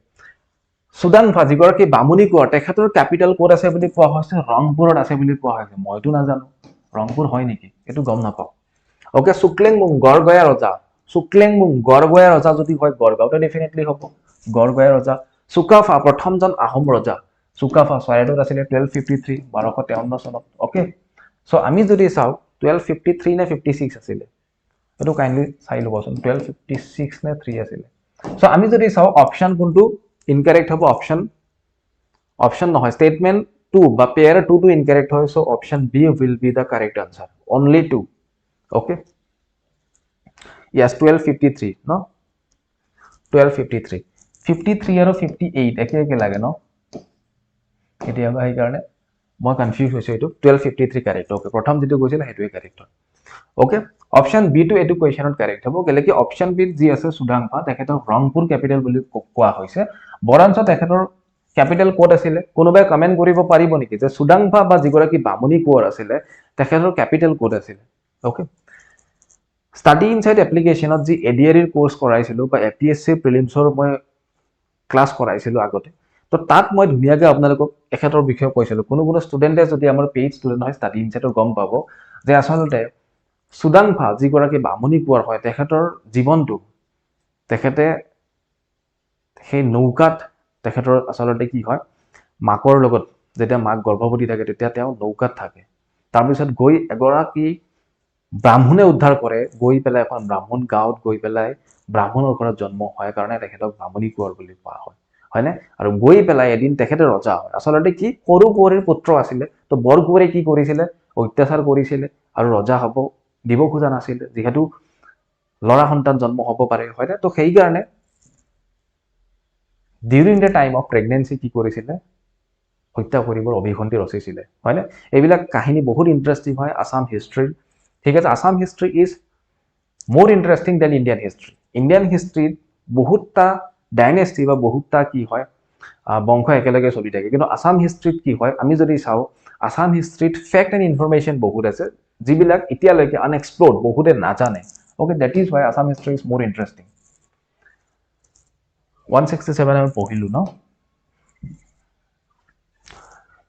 সুদাংফা যিগৰাকী বামুনি কোৱাৰ তেখেতৰ ক্যাপিটাল কোড আছে বুলি কোৱা হৈছে ৰংপুৰত আছে বুলি কোৱা হৈছে মইতো নাজানো ৰংপুৰ হয় নেকি এটো গম নাপাও ওকে শুক্লেংমুং গড়গয়া ৰজা যদি হয় গড়গাঁওতে ডেফিনেটলি হ'ব গড়গয়া ৰজা সুকাফা প্ৰথমজন আহোম ৰজা সুকাফা চৰাইদেউত আছিল 1253 1253 চনত ওকে সো আমি যদি চাও 1253 নে 56 আছিল এটো কাইন্ডলি চাই লবচোন 1256 নে 3 আছিল সো আমি যদি চাও অপশন কোনটো incorrect hobo option no hoy statement 2 ba pair 2 to incorrect hoy so option b will be the correct answer only 2 okay yes 1253 no 1253 53 aro 58 eke lage no etia ba hi karone moi confuse hoisu etu 1253 correct okay prothom jetu goisile hetu correct okay option b to etu questionot correct hobo gele ki option b ji ase sudangpa tekhetor rangpur capital boli koa hoise বৰাঞ্চত তেখেতৰ capital code আছিল কোনোবাই comment কৰিব পাৰিব নেকি যে সুদাংফা বা যিগৰাকী বামুনি কোৰ আছিল তেখেতৰ ক্যাপিটাল কোড আছিল ওকে স্টাডি ইনসাইড এপ্লিকেশনত যি এডিআৰইৰ কোৰ্স কৰাইছিল বা এপিএসসি প্ৰিলিমছৰ মই ক্লাস কৰাইছিল আগতে তো তাত মই ধুনিয়াকৈ আপোনালোকক এখেতৰ বিষয়ে কৈছিল কোনো ষ্টুডেন্টে যদি আমাৰ পেজ ষ্টুডেন্ট হয় স্টাডি ইনসাইডৰ গম পাব যে আসলতে সুদাংফা যিগৰাকী বামুনি কোৰ হয় তেখেতৰ জীৱনটো তেখেতে সেই নৌকাত তেখেতৰ আসলতে কি হয় মাকৰ লগত যেতিয়া মাক গৰ্ভৱতী থাকে তেতিয়া তেওঁ নৌকাত থাকে তাৰ পিছত গৈ এগৰাকী ব্ৰাহ্মণে উদ্ধাৰ কৰে গৈ পেলাই এখন ব্ৰাহ্মণ গাঁৱত গৈ পেলাই ব্ৰাহ্মণৰ ঘৰত জন্ম হয় কাৰণে তেখেতক ব্ৰাহ্মণী কোঁৱৰ বুলি কোৱা হয় হয়নে আৰু গৈ পেলাই এদিন তেখেতে ৰজা হয় আসলতে কি সৰু কুঁৱৰীৰ পুত্ৰ আছিল তো বৰ কুঁৱৰী কি কৰিছিল অত্যাচাৰ কৰিছিল আৰু ৰজা হ'ব দিব খোজা নাছিল যেহেতু লৰা সন্তান জন্ম হ'ব পাৰে হয়নে তো সেই কাৰণে during the time of pregnancy কি কৰিছিলে হত্যা কৰিবৰ অভিগন্তি ৰচিছিলে হয়নে এইবিলাক কাহিনী বহুত ইন্টাৰেস্টিং হয় আসাম হিষ্ট্ৰি ঠিক আছে Assam history is more interesting than Indian history বহুতটা ডাইনেষ্টি বা বহুতটা কি হয় বংশ একেলগে চলি থাকে কিন্তু আসাম হিষ্ট্ৰিত কি হয় আমি যদি চাও আসাম হিষ্ট্ৰিত ফ্যাক্ট এন্ড ইনফৰমেশন বহুত আছে যিবিলাক এতিয়ালৈকে আনএক্সপ্লোৰ্ড বহুতে নাজানে okay that is why Assam history is more interesting 167 আমি পঢ়িলো ন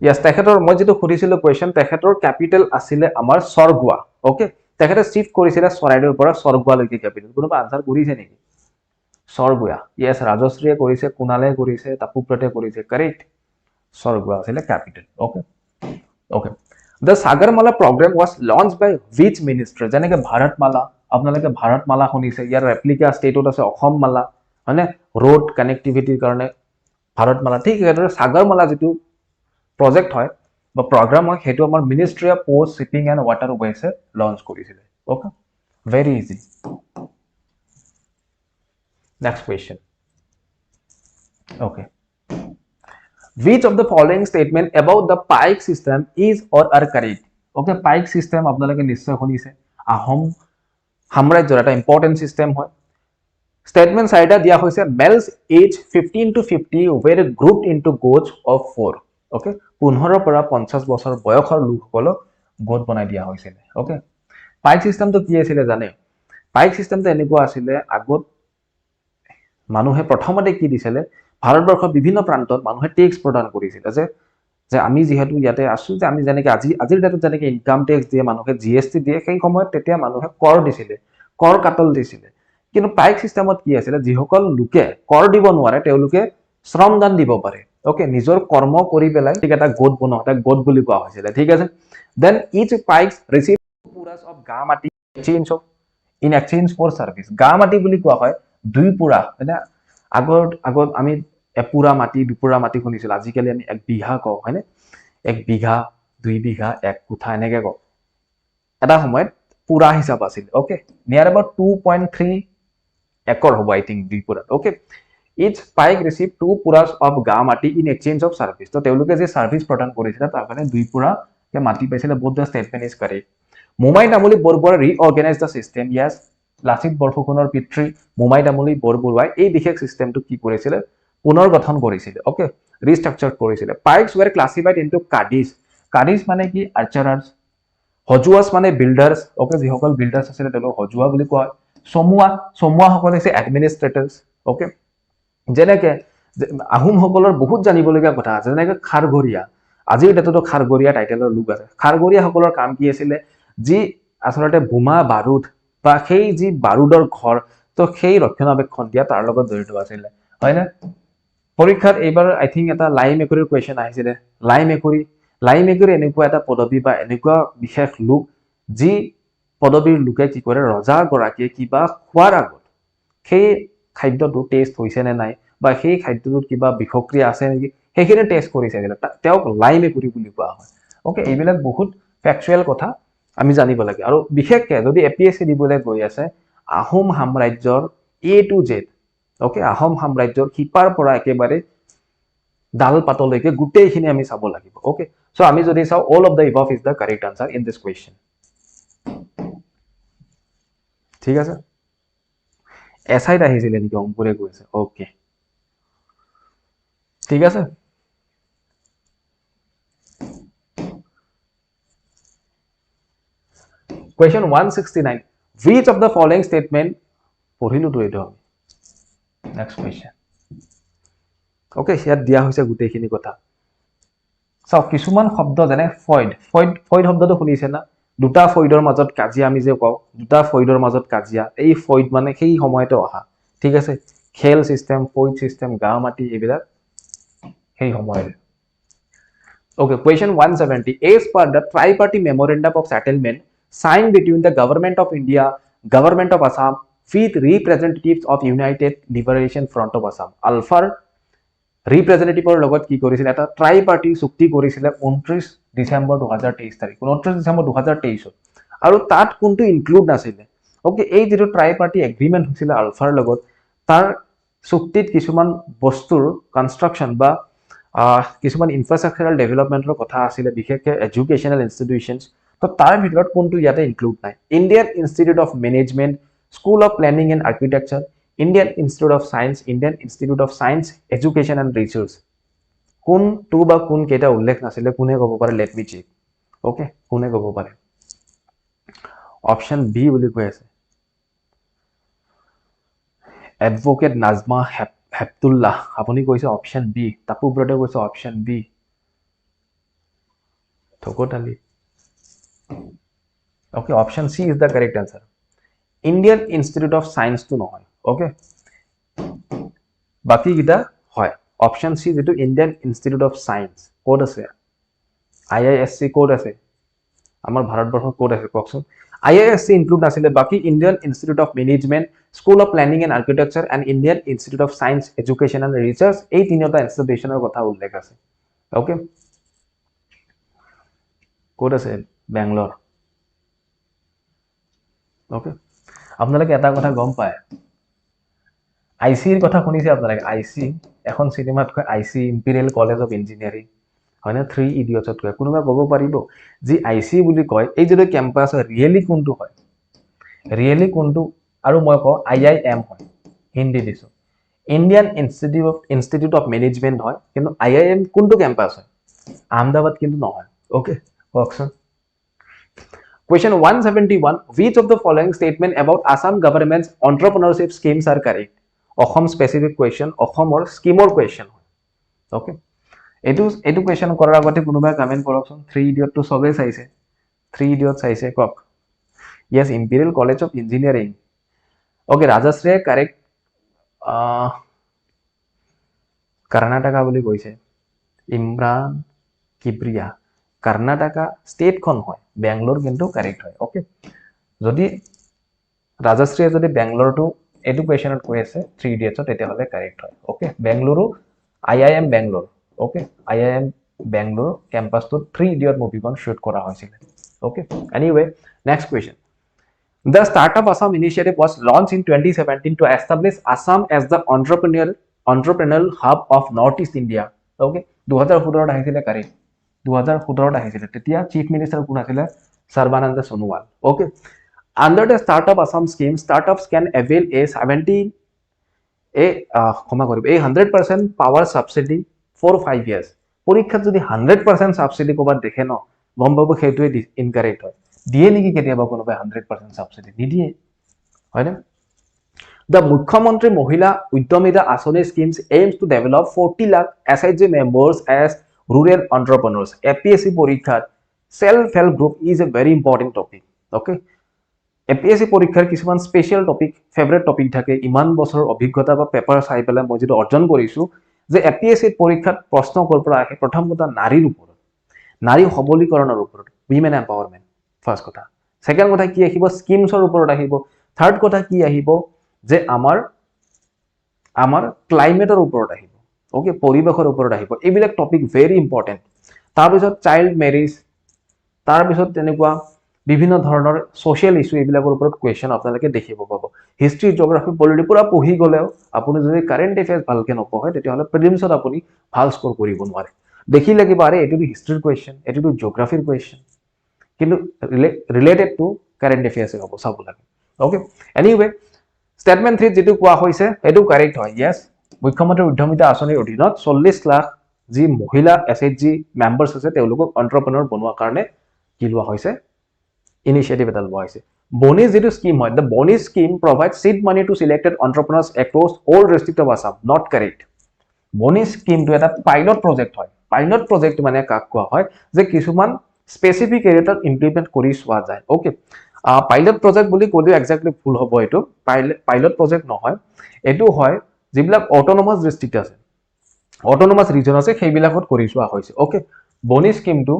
yes তেখেতৰ মই যেটো খুদিছিলো কোৱেশ্চন তেখেতৰ ক্যাপিটাল আছিল আমাৰ সৰগুৱা ওকে তেখেতে শিফট কৰিছিল চৰাইদেউৰ পৰা সৰগুৱা লৈকে ক্যাপিটাল কোনোবা আনসাৰ কৰিছে নেকি সৰগুৱা yes ৰাজশ্ৰীয়ে কৰিছে কুনালে কৰিছে তাপুপ্ৰতে কৰিছে কাৰেক্ট সৰগুৱা আছিল capital okay the Sagarmala program was launched by which minister যেনেকে ভাৰতমালা আপোনালোকে ভাৰতমালা শুনিছে ইয়াৰ ৰেপ্লিকা ষ্টেটত আছে অসম মালা মানে road connectivity কাৰণে ভাৰতমালা ঠিক একেদৰে সাগৰমালা যেটো project হয় বা program হয় হেতু আমাৰ ministry of port shipping and waterways launch কৰিছিল okay very easy Next question. Okay. Which of the following statement about the Paik system is or are correct? Okay, Paik system আপোনালোকে নিশ্চয় শুনিছে আহোম সাম্ৰাজ্যৰ এটা ইম্পৰ্টেন্ট সিস্টেম হয় Statement চাৰিটা দিয়া হৈছে males age 15 to 50 were grouped into goats of 4 okay 15 পৰা 50 বছৰ বয়সৰ লোকসকলক গোট বনাই দিয়া হৈছিল okay পাইক সিস্টেমটো কি আছিল জানে পাইক সিস্টেমটো এনেকুৱা আছিল আগত মানুহে প্ৰথমতে কি দিছিল ভাৰতবৰ্ষৰ বিভিন্ন প্ৰান্তত মানুহে ট্যাক্স প্ৰদান কৰিছিল যে আমি যেহেতু ইয়াতে আছো যে আমি যেনেকৈ আজিৰ ডেটত যেনেকৈ ইনকাম ট্যাক্স দিয়ে মানুহে জিএসটি দিয়ে সেই সময়ত তেতিয়া মানুহে কৰ দিছিল কৰ কাটল দিছিল কিন্তু পাইক সিস্টেমত কি আছিল যিসকল লোকে কৰ দিব নোৱাৰে তেওঁলোকে শ্ৰমদান দিব পাৰে ওকে নিজৰ কৰ্ম কৰি পেলাই ঠিক এটা গোট বনোৱা এটা গোট বুলি কোৱা হৈছিল ঠিক আছে then each paiks receive puras of gamati change of in exchange for service gamati বুলি কোৱা হয় দুই পুৰা মানে আগত আমি এপুৰা মাটি দুপুৰা মাটি শুনিছিল আজিকালি আমি এক বিঘা কওঁ হয়নে এক বিঘা দুই বিঘা এক কুঠা এনেকে কওঁ এটা সময়ত পুৰা হিচাপ আছিল ওকে নিয়াৰ about 2.3 acre hobo I think dipura okay each Paik received 2 puras of gamati in exchange of service to teuluke je service prodan korisila tar kane 2 pura ke mati paisile both the statement is correct Mumai Damoli Borbor reorganized the system yes Lasit Borfukonor Pitri Mumai Damoli Borborai ei bishek system to ki korisile punor gothon korisile okay restructured korisile Paiks were classified into kadis mane ki archers Hojuas mane builders okay jihokol builders asile telo hojua boli koa সমুয়া সকল আছে এডমিনিষ্ট্ৰেটৰ্স okay যেনেকে আহোম সকলৰ বহুত জানিবলগীয়া কথা আছে যেনেকে খাৰগৰিয়া আজিৰ ডেটতো খাৰগৰিয়া টাইটেলৰ লোক আছে খাৰগৰিয়া সকলৰ কাম কি আছিল যি আসলতে বোমা বাৰুদ বা সেই যি বাৰুদৰ ঘৰ তো সেই ৰক্ষণাবেক্ষণ দিয়া তাৰ লগত জড়িত আছিল হয় না পৰীক্ষাত এইবাৰ আই থিংক এটা লাই মেকুৰীৰ কোৱেশ্চন আহিছিল লাই মেকুৰী এনেকুৱা এটা পদবী বা এনেকুৱা বিশেষ লোক যি পদবীৰ লোকে কি কৰে ৰজা গৰাকীয়ে কিবা খোৱাৰ আগত সেই খাদ্যটো টেষ্ট হৈছে নে নাই বা সেই খাদ্যটোত কিবা বিষক্ৰিয়া আছে নেকি সেইখিনি টেষ্ট কৰিছে তেওঁক লাই মেকুৰী বুলি কোৱা হয় ওকে এইবিলাক বহুত ফ্যাকচুৱেল কথা আমি জানিব লাগে আৰু বিশেষকৈ যদি এপিএসসি দিবলৈ গৈ আছে আহোম সাম্ৰাজ্যৰ এ টু জেড ওকে আহোম সাম্ৰাজ্যৰ কিপাৰ পৰা একেবাৰে ডাল পাতলৈকে গোটেইখিনি আমি চাব লাগিব ওকে সো আমি যদি চাও all of the above is the correct answer in this question ঠিক আছে এসআইত আহিছিল নেকি অংকুৰে কৈছে ওকে ঠিক আছে Question 169 which of the following statement পঢ়িলো তো এইটো next question okay হিয়াত দিয়া হৈছে গুটেইখিনি কথা চাও কিছুমান শব্দ যেনে ফয়ড শব্দটো শুনিছে না দুটা ফয়ডৰ মাজত কাজিয়া আমি যে কও দুটা ফয়ডৰ মাজত কাজিয়া এই ফয়ড মানে সেই সময়তে অহা ঠিক আছে খেল সিস্টেম ফয়ড সিস্টেম গামাটি এইবিলাক সেই সময়তে okay question 170 as per the tri-party memorandum of settlement signed between the government of India government of Assam with representatives of United Liberation Front of Assam alpha ৰিপ্ৰেজেন্টেটিভৰ লগত কি কৰিছিল এটা ট্ৰাই পাৰ্টি চুক্তি কৰিছিল 29 ডিসেম্বৰ 2023 তাৰিখ 29 ডিসেম্বৰ 2023 আৰু তাত কোনটো ইনক্লুড নাছিল ওকে এই যেটো ট্ৰাই পাৰ্টি এগ্ৰিমেন্ট হৈছিল আলফাৰ লগত তাৰ চুক্তিত কিছুমান বস্তুৰ কনস্ট্ৰাকচন বা কিছুমান ইনফ্ৰাষ্ট্ৰাকচাৰাল ডেভেলপমেন্টৰ কথা আছিল বিশেষকৈ এডুকেশনাল ইনষ্টিটিউশনস তো তাৰ ভিতৰত কোনটো ইয়াতে ইনক্লুড নাই Indian institute of management school of planning and architecture Indian Institute of Science, Indian Institute of Science, Education and Research. কোন টু বা কোন কেটা উল্লেখ নাছিলে কোনে কব পাৰে লেট মি চেক ওকে কোনে কব পাৰে অপশন বি বুলি কৈ আছে এডভোকেট নাজমা হেপতুল্লাহ আপুনি কৈছে অপশন বি তাপু ব্ৰডে কৈছে অপশন বি থকটালি okay option C is the correct answer Indian Institute of Science to নহয় ওকে বাকি কিটা হয় অপশন সি যেটো Indian Institute of Science code আছে আইআইএসসি কোড আছে আমাৰ ভাৰতবৰ্ষৰ কোড আছে ককচোন আইআইএসসি ইনক্লুড নাছিলে বাকি Indian Institute of management school of planning and architecture and Indian Institute of science education and research এই তিনিটা ইনষ্টিটিউচনৰ কথা উল্লেখ আছে ওকে কোড আছে বেংগলৰ ওকে আপোনালোকে এটা কথা গম পায় আইসিৰ কথা শুনিছে আপোনালোকে আইসি এখন সিনেমাত কয় আইসি ইম্পেৰিয়েল কলেজ অফ ইঞ্জিনিয়াৰিং হয় না 3 ইডিয়টছত কয় কোনোবা ক'ব পাৰিব যি আইসি বুলি কয় এই যে কেম্পাছ ৰিয়েলি কোনটো হয় ৰিয়েলি কোনটো আৰু মই কওঁ আইআইএম হয় হিন্দী দিছো ইণ্ডিয়ান ইনষ্টিটিউট অফ মেনেজমেণ্ট হয় কিন্তু আইআইএম কোনটো কেম্পাছ হয় আহমেদাবাদ কিন্তু নহয় ওকে কওকচোন Question 171. Which of the following statement about Assam government's entrepreneurship schemes are correct? Ahom specific question, Ahom or scheme or question. Okay. Etu question korar agote kunubai comment korokson. 3 idiot to sobe saise. 3 idiot saise kok. Yes, Imperial College of Engineering. Okay, Rajashree correct. Karnataka boli koise. Imran Kibriya. Karnataka state kon hoy Bangalore kintu correct hoy okay jodi Rajashree jodi Bangalore to education ot koi ase 3 idiots ot eta hole correct hoy okay Bangalore IIM Bangalore okay IIM Bangalore campus to 3 idiot movie kon shoot kora hoisile okay anyway next question the startup Assam initiative was launched in 2017 to establish Assam as the entrepreneurial hub of Northeast India okay 2017 ahisile correct 2017 আহিছিলে তেতিয়া chief minister কোন আছিল Sarbananda Sonowal okay under the startup Assam scheme startups can avail a 100% power subsidy for 5 years পৰীক্ষাত যদি 100% subsidy কোবাৰ দেখে ন গম পাব হেতুৱে incorrect হয় দিয়ে নেকি কেতিয়াবা কোনোবাই 100% subsidy নিদিয়ে হয় না The Mukhyamantri Mahila Udyamita Assamese schemes aims to develop 40 lakh SHG members as rural entrepreneurs. APSC পরীক্ষার self-help group is a very important topic. Okay? APSC পরীক্ষার কিছুমান স্পেশাল টপিক ফেভারিট টপিক থাকে ইমান বছৰৰ অভিজ্ঞতা বা পেপাৰ চাই পেলাই মই যেটো অৰ্জন কৰিছো যে APSC পৰীক্ষাত প্ৰশ্ন কৰ পৰা আহে প্ৰথম কথা নাৰীৰ ওপৰত নাৰী সবলীকৰণৰ ওপৰত উইমেন এম্পাৱাৰমেন্ট ফাৰ্স্ট কথা সেকেন্ড কথা কি আহিব স্কিমছৰ ওপৰত আহিব থাৰ্ড কথা কি আহিব যে আমাৰ ক্লাইমেটৰ ওপৰত আহিব ওকে পৰিবেশৰ ওপৰত আহিব এইবিলাক টপিক ভেৰি ইম্পৰ্টেন্ট তাৰ পিছত চাইল্ড ম্যাৰেজ তাৰ পিছত তেনেকুৱা বিভিন্ন ধৰণৰ সোশ্যাল ইস্যু এইবিলাকৰ ওপৰত কোৱেশ্চন আপোনালোকে দেখিব পাব হিষ্ট্ৰি জিওগ্ৰাফি পলিটি পুৰা পঢ়ি গলেও আপুনি যদি কাৰেন্ট এফেয়াৰ্স ভালকে নপঢ়ে তেতিয়াহলে প্ৰিলিমছত আপুনি ভাল স্কোৰ কৰিব নোৱাৰে দেখি লাগিব আৰে এটো হিষ্ট্ৰিৰ কোৱেশ্চন এটো জিওগ্ৰাফিৰ কোৱেশ্চন কিন্তু ৰিলেটেড টু কাৰেন্ট এফেয়াৰ্স হ'ব চাব লাগে ওকে এনিৱে Statement 3 যেটো কোৱা হৈছে এটো কাৰেক্ট হয় yes মুখ্যমন্ত্ৰী উদ্যমিতা আঁচনিৰ অধীনত 40 লাখ যি মহিলা এসএইচজি মেম্বাৰছ আছে তেওঁলোকক এন্টাৰপ্ৰেনাৰ বনোৱাৰ কাৰণে কি লোৱা হৈছে ইনিশিয়েটিভ এটা লোৱা হৈছে bonus যেটো স্কিম হয় the bonus scheme provides seed money to selected entrepreneurs across all districts of Assam not correct bonus scheme to এটা পাইলট প্ৰজেক্ট হয় পাইলট প্ৰজেক্ট মানে কাক কোৱা হয় যে কিছুমান স্পেসিফিক এৰিয়াত ইমপ্লিমেন্ট কৰি সোৱা যায় ওকে পাইলট প্ৰজেক্ট বুলি কোডে এক্স্যাক্টলি ফুল হ'ব এটো পাইলট প্ৰজেক্ট নহয় এটো হয় যিবিলাক অটোনমাস ডিস্ট্ৰিক্ট আছে অটোনমাস ৰিজন আছে সেইবিলাকত কৰি সোৱা হৈছে ওকে bonus স্কিম টু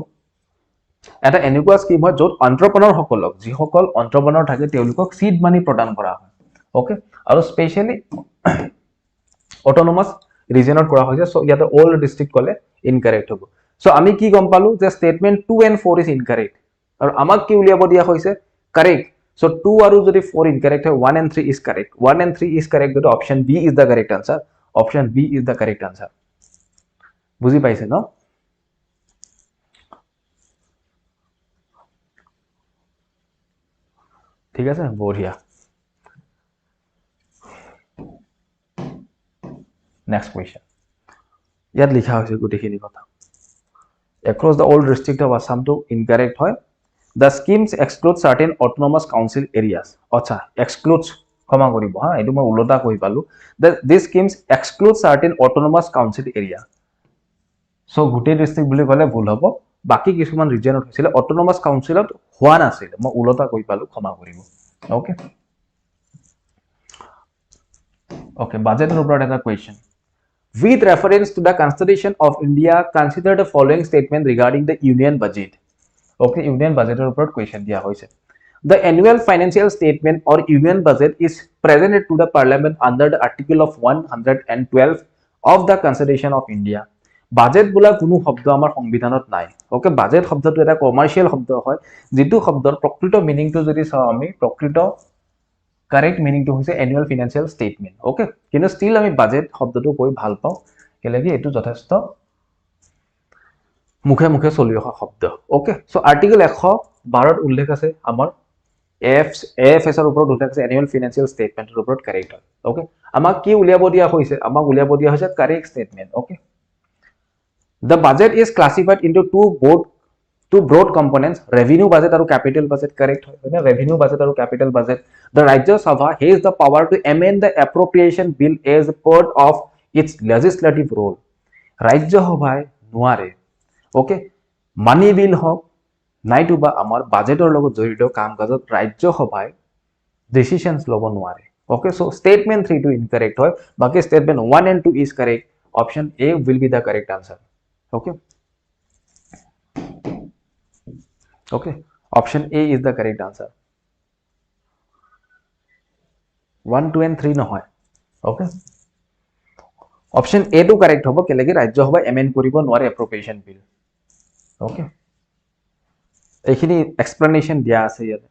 এটা এনেকুৱা স্কিম হয় যত এন্টাৰপ্ৰেনাৰ সকলক যি সকল এন্টাৰপ্ৰেনাৰ থাকে তেওঁলোকক সিড মানি প্ৰদান কৰা হয় ওকে আৰু স্পেশালি অটোনমাস ৰিজনত কৰা হৈছে সো ইয়াতে অল ডিস্ট্ৰিক্ট কলে ইনকাৰেক্ট হ'ব সো আমি কি গম পালো যে স্টেটমেন্ট 2 and 4 ইজ ইনকাৰেক্ট আৰু আমাক কি উলিয়াব দিয়া হৈছে correct so 2 aru jodi 4 incorrect hai 1 and 3 is correct 1 and 3 is correct so option B is the correct answer option B is the correct answer বুজি পাইছে ন ঠিক আছে বঢ়িয়া next question ইয়াত লিখা হৈছে গুটিখিনি কথা across the all district of Assam to incorrect হয় The schemes exclude certain autonomous council areas. Acha, excludes, kama koribo, ha, edu moi ulota koi palu. These schemes exclude certain autonomous council area. So, gute district buli kole bhul hobo. Baki kisuman region ot hoisile autonomous council ot hoa nasile. Moi ulota koi palu, kama koribo. Okay. Okay, budget opor eta question. With reference to the Constitution of India, consider the following statement regarding the union budget. Okay, union budget report question dia hoise the annual financial statement or union budget is presented to the parliament under the article of 112 of the Constitution of India budget bula কোনো শব্দ আমাৰ সংবিধানত নাই okay budget শব্দটো এটা commercial শব্দ হয় যেটো শব্দৰ প্ৰকৃত মিনিংটো যদি চাও আমি প্ৰকৃত কাৰেক্ট মিনিংটো হৈছে এনুৱেল ফিনান্সিয়েল ষ্টেটমেণ্ট ওকে কিন্তু ষ্টিল আমি বাজেট শব্দটো কৈ ভাল পাওঁ কেলে কি এইটো যথেষ্ট মুখে মুখে চলি অহা শব্দ ওকে সো আৰ্টিকেল 112ত উল্লেখ আছে আমাৰ AFS এৰ উপৰ উল্লেখ আছে এনুৱেল ফিনান্সিয়েল ষ্টেটমেন্টের উপর কারেক্ট হয় ওকে আমাক কি উলিয়াব দিয়া হৈছে আমাক উলিয়াব দিয়া হৈছে correct statement okay the budget is classified into two broad components revenue budget and capital budget correct hoy revenue budget and capital budget the Rajya Sabha has the power to amend the appropriation bill as part of its legislative role Rajya Sabha নোৱাৰে okay মানি বিল হক নাইতুবা আমাৰ বাজেটৰ লগত জড়িত কাম কাজত ৰাজ্য সভাই decisions লব নোৱাৰে ওকে সো স্টেটমেন্ট 3 টো ইনকারেক্ট হয় বাকি statement 1 and 2 is correct option A will be the correct answer okay okay option A is the correct answer 1 2 and 3 নহয় okay option A to correct hobo kelegi rajya sabha amend koribo nware appropriation bill okay এইখিনি explanation দিয়া আছে ইয়াতে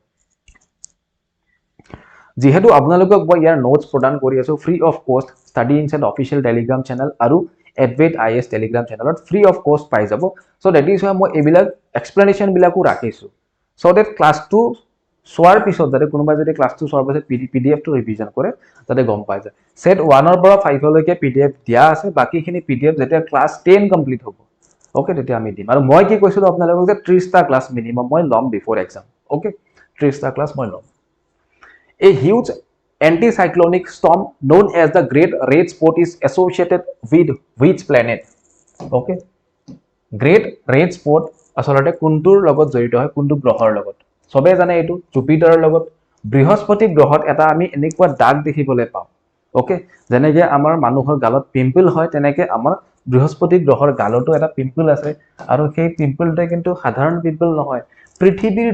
যেহেতু আপোনালোকক মই ইয়াৰ notes প্ৰদান কৰি আছো ফ্ৰী অফ কষ্ট study inside official Telegram channel আৰু এডভেট আইএস টেলিগ্ৰাম চেনেলত ফ্ৰী অফ কষ্ট পাই যাব সো দ্যাট ইজ হোৱাই মই এইবিলাক এক্সপ্লেনেশন বিলাকো ৰাখিছো সো দ্যাট ক্লাস 2 সোৱাৰ পিছত যাতে কোনোবা যদি ক্লাস 2 সোৱাৰ পিছত পিডিএফ টো ৰিভিজন কৰে যাতে গম পাই যায় সেট 1 ৰ পৰা 5 লৈকে পিডিএফ দিয়া আছে বাকিখিনি পিডিএফ যেতিয়া ক্লাস 10 কমপ্লিট হ'ব ওকে তেতিয়া আমি দিম আৰু মই কি কৈছিলো আপোনালোকক যে 30 টা ক্লাস মিনিমাম মই লম বিফোৰ এক্সাম ওকে 30 টা ক্লাস মই লম A huge anticyclonic storm known as the Great Red Spot is associated with which planet? Okay. Great Red Spot asolate kuntur logot jorito hoy kuntu grohor logot. Sobe jane etu Jupiter logot বৃহস্পতি গ্ৰহত এটা আমি এনেকুৱা দাগ দেখিবলৈ পাওঁ okay যেনেকে আমাৰ মানুহৰ গালত পিম্পল হয় তেনেকে আমাৰ বৃহস্পতি গ্ৰহৰ গালতো এটা পিম্পল আছে আৰু সেই পিম্পলটো কিন্তু সাধাৰণ পিম্পল নহয় পৃথিৱীৰ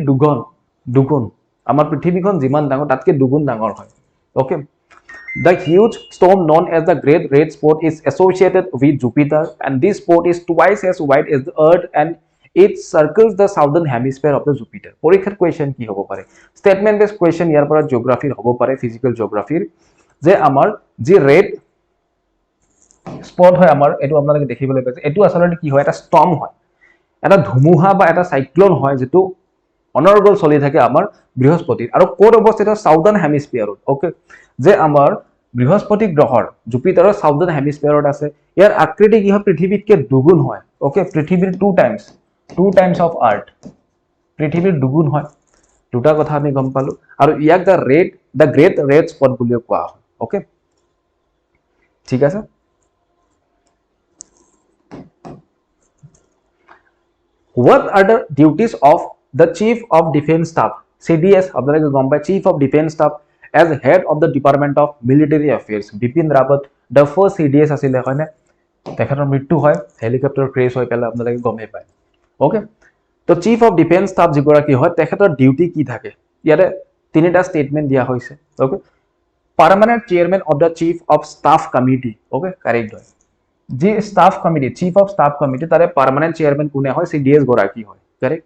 দুগুণ আমাৰ পৃথিৱীখন যিমান ডাঙৰ তাতকে দুগুণ ডাঙৰ হয় okay the huge storm known as the Great Red Spot is associated with Jupiter and this spot is twice as wide as the earth and it circles the southern hemisphere of the Jupiter পরীক্ষার question কি হ'ব পাৰে statement base question ইয়াৰ পৰা জিওগ্ৰাফিৰ হ'ব পাৰে physical জিওগ্ৰাফিৰ যে আমাৰ যি ৰেড স্পট হয় আমাৰ এটো আপোনালোকে দেখিবলৈ পাইছে এটো আসলে কি হয় এটা স্টৰ্ম হয় এটা ধুমুহা বা এটা সাইক্লোন হয় যেটো অনৰ্গল চলি থাকে আমাৰ বৃহস্পতিৰ আৰু কোড অৱস্থিত সাউদাৰ্ণ হেমিস্ফিয়াৰত ওকে যে আমাৰ বৃহস্পতি গ্ৰহৰ জুপিটাৰৰ সাউদাৰ্ণ হেমিস্ফিয়াৰত আছে ইয়াৰ আকৃতি কি হয় পৃথিৱীতকে দুগুণ হয় ওকে পৃথিৱীৰ 2 times of earth পৃথিৱীৰ দুগুণ হয় দুটা কথা আমি গম পালো আৰু ইয়াক the great red spot বুলিও কোৱা হয় ওকে ঠিক আছে what are the duties of the Chief of Defense Staff CDS আপোনালোকে গম পায় Chief of Defense Staff as head of the Department of Military Affairs Bipin Rawat the first CDS আছিলে হয়নে তেখেতৰ মৃত্যু হয় হেলিকপ্টাৰ ক্ৰেশ হৈ পেলাই আপোনালোকে গমে পায় ওকে তো Chief of Defense Staff যিগৰাকী হয় তেখেতৰ ডিউটি কি থাকে ইয়াতে তিনিটা স্টেটমেন্ট দিয়া হৈছে okay Permanent Chairman of the Chief of Staff Committee okay correct হয় যে staff committee chief of staff committee তাৰে পাৰ্মানেন্ট চেয়াৰম্যান কোনে হয় সিডিএস গৰাকী হয় correct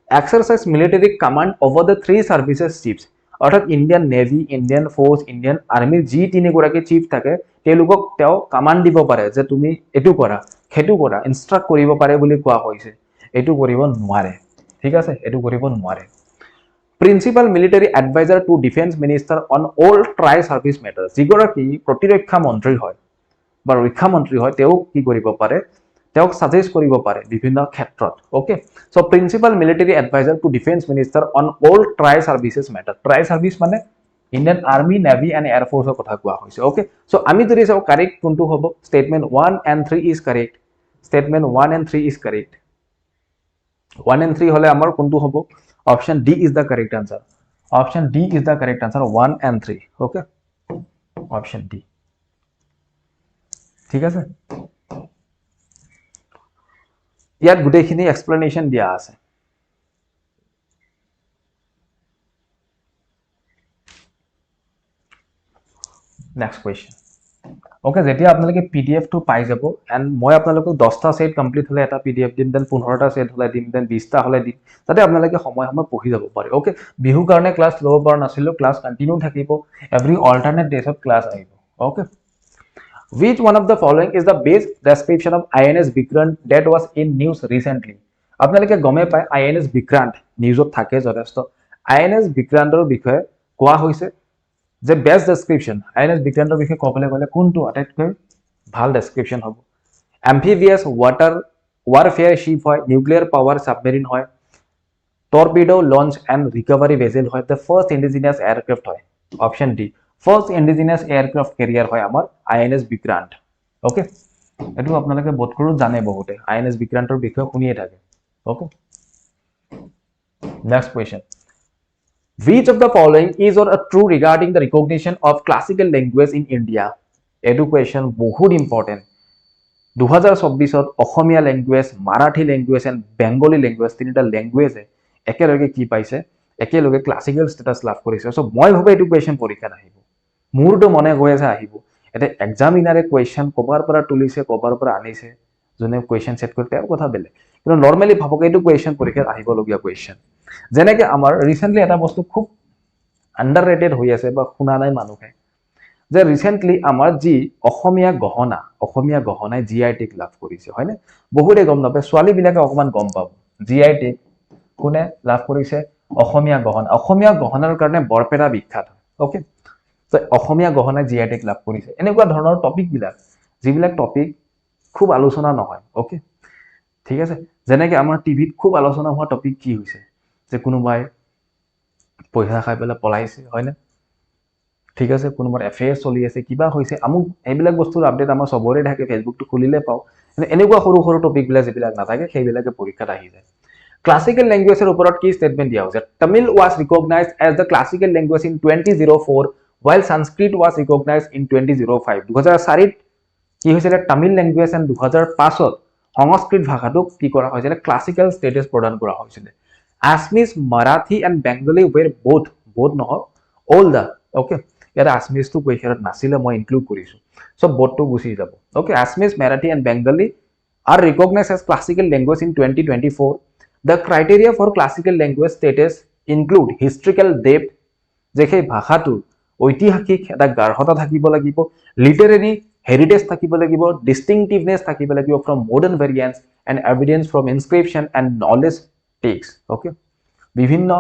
exercise military command over the three services chiefs অৰ্থাৎ Indian navy Indian force Indian আৰ্মিৰ যি তিনি গৰাকী চিফ থাকে তেওঁলোকক তেওঁ কমান্ড দিব পাৰে যে তুমি এটু কৰা খেটু কৰা ইনস্ট্ৰাক্ট কৰিব পাৰে বুলি কোৱা হৈছে এটু কৰিব নোৱাৰে ঠিক আছে এটু কৰিব নোৱাৰে principal military adviser to defence minister on all tri service matters যিগৰাকী প্ৰতিৰক্ষা মন্ত্ৰী হয় বা ৰক্ষা মন্ত্ৰী হয় তেওঁ কি কৰিব পাৰে তেওঁক সাজেষ্ট কৰিব পাৰে বিভিন্ন ক্ষেত্ৰত okay so principal military adviser to defence minister on all tri services matter tri service মানে Indian army navy and air ফোৰ্সৰ কথা কোৱা হৈছে ওকে সো আমি যদি চাও কারেক্ট কোনটো হ'ব statement 1 and 3 is correct statement 1 and 3 is correct 1 and 3 হলে আমাৰ কোনটো হ'ব option D is the correct answer option D is the correct answer 1 and 3 okay option D ঠিক আছে ইয়াত গুটেখিনি এক্সপ্লেনেশন দিয়া আছে নেক্সট কোয়েশ্চন ওকে যেতিয়া আপোনালোকে পিডিএফ টো পাই যাব এন্ড মই আপোনালোকক 10টা সেট কমপ্লিট হলে এটা পিডিএফ দিম দেন 15টা সেট হলে দিম দেন 20টা হলে দিম যাতে আপোনালোকে সময় পঢ়ি যাব পাৰে ওকে বিহু কাৰণে ক্লাস লব পৰা নাছিলো ক্লাস কন্টিনিউ থাকিব এভৰি অল্টাৰনেট ডেজত ক্লাস আহিব okay which one of the following is the best description of INS Vikrant that was in news recently আপোনালোকে গমে পায় INS Vikrant নিউজত থাকে যথেষ্ট INS Vikrantor বিষয়ে কোৱা হৈছে যে বেস্ট ডেসক্ৰিপশন আইএনএস বিক্ৰান্তৰ বিষয়ে ক'বলৈ গ'লে কোনটো আটাইতকৈ ভাল ডেসক্রিপশন হ'ব এমফিবিয়াস ওয়ারফেয়ার শিপ হয় নিউক্লিয়ার পাওয়ার সাবমেরিন হয় torpedo launch and recovery vessel হয় দ্য ফার্স্ট ইন্ডিজিনিয়াস এয়ারক্রাফট হয় option D first indigenous aircraft carrier হয় আমাৰ আইএনএস বিক্ৰান্ত ওকে এটো আপোনালোকে বোধ কৰো জানে বহুতে আইএনএস বিক্ৰান্তৰ বিষয়ে শুনিয়ে থাকে okay next question Which of the following is or true regarding the recognition of classical language in India? Education বহুত important. 2024 Asomiya language, Marathi language and Bengali language তিনিটা ল্যাঙ্গুয়েজে একেলগে কি পাইছে একেলগে ক্লাসিক্যাল স্ট্যাটাস লাভ কৰিছে সো মই ভাবে এটো কোৱেশ্চন পৰীক্ষাত আহিব মোৰটো মনে গৈ আছে আহিব এটা এক্সামিনাৰে কোৱেশ্চন কবাৰ পৰা তুলিছে কবাৰ পৰা আনিছে জনে কোৱেশ্চন সেট কৰি তেওঁৰ কথা বেলে কিন্তু নৰমালি ভাবক এটো কোৱেশ্চন পৰীক্ষাত আহিব লগিয়া কোৱেশ্চন যেনেকে আমাৰ ৰিসেন্টলি এটা বস্তু খুব আন্ডাৰৰেটেড হৈ আছে বা শুনা নাই মানুহে যে ৰিসেন্টলি আমাৰ জি অসমীয়া গহনাই জিআই টেগ লাভ কৰিছে হয়নে বহুতে গম নাপায় ছোৱালী বিলাকে অকমান গম পাব জিআই টেগ কোনে লাভ কৰিছে অসমীয়া গহনাৰ কাৰণে বৰপেটা বিখ্যাত ওকে তো অসমীয়া গহনাই জিআই টেগ লাভ কৰিছে এনেকুৱা ধৰণৰ টপিক বিলাক যিবিলাক টপিক খুব আলোচনা নহয় ওকে ঠিক আছে যেনেকে আমাৰ টিভিত খুব আলোচনা হোৱা টপিক কি হৈছে যে কোনোবাই পইচা খাই পেলাই পলাইছে হয় না ঠিক আছে কোনোবাৰ এফএয়াৰ চলি আছে কিবা হৈছে আমু এইবিলাক বস্তুৰ আপডেট আমাৰ সবৰে থাকে ফেসবুকটো খুলিলে পাও এনেকুৱা সৰু সৰু টপিক বিলাক যিবিলাক নাথাকে সেইবিলাকে পৰীক্ষাত আহি যায় ক্লাসিক্যাল ল্যাঙ্গুয়েজেৰ ওপৰত কি স্টেটমেন্ট দিয়া হৈছে Tamil was recognized as the classical language in 2004 while Sanskrit was recognized in 2005 2004 কি হৈছিল তামিল ল্যাঙ্গুয়েজ এন্ড 2005 ত সংস্কৃত ভাষাটোক কি কৰা হৈছিল ক্লাসিক্যাল স্ট্যাটাস প্ৰদান কৰা হৈছিল Assamese, Marathi and Bengali were both নহয় all the okay year Assamese to কোৱেশ্চনত নাছিলে মই ইনক্লুড কৰিছো সো both to গুছি যাব okay Assamese, Marathi and Bengali are recognized as classical language in 2024 the criteria for classical language status include historical depth যে সেই ভাষাটো ঐতিহাসিক এটা গাঢ়তা থাকিব লাগিব লিটাৰেৰী হেৰিটেজ থাকিব লাগিব ডিস্টিংটিভনেছ থাকিব লাগিব from modern variants and evidence from inscription and knowledge text okay বিভিন্ন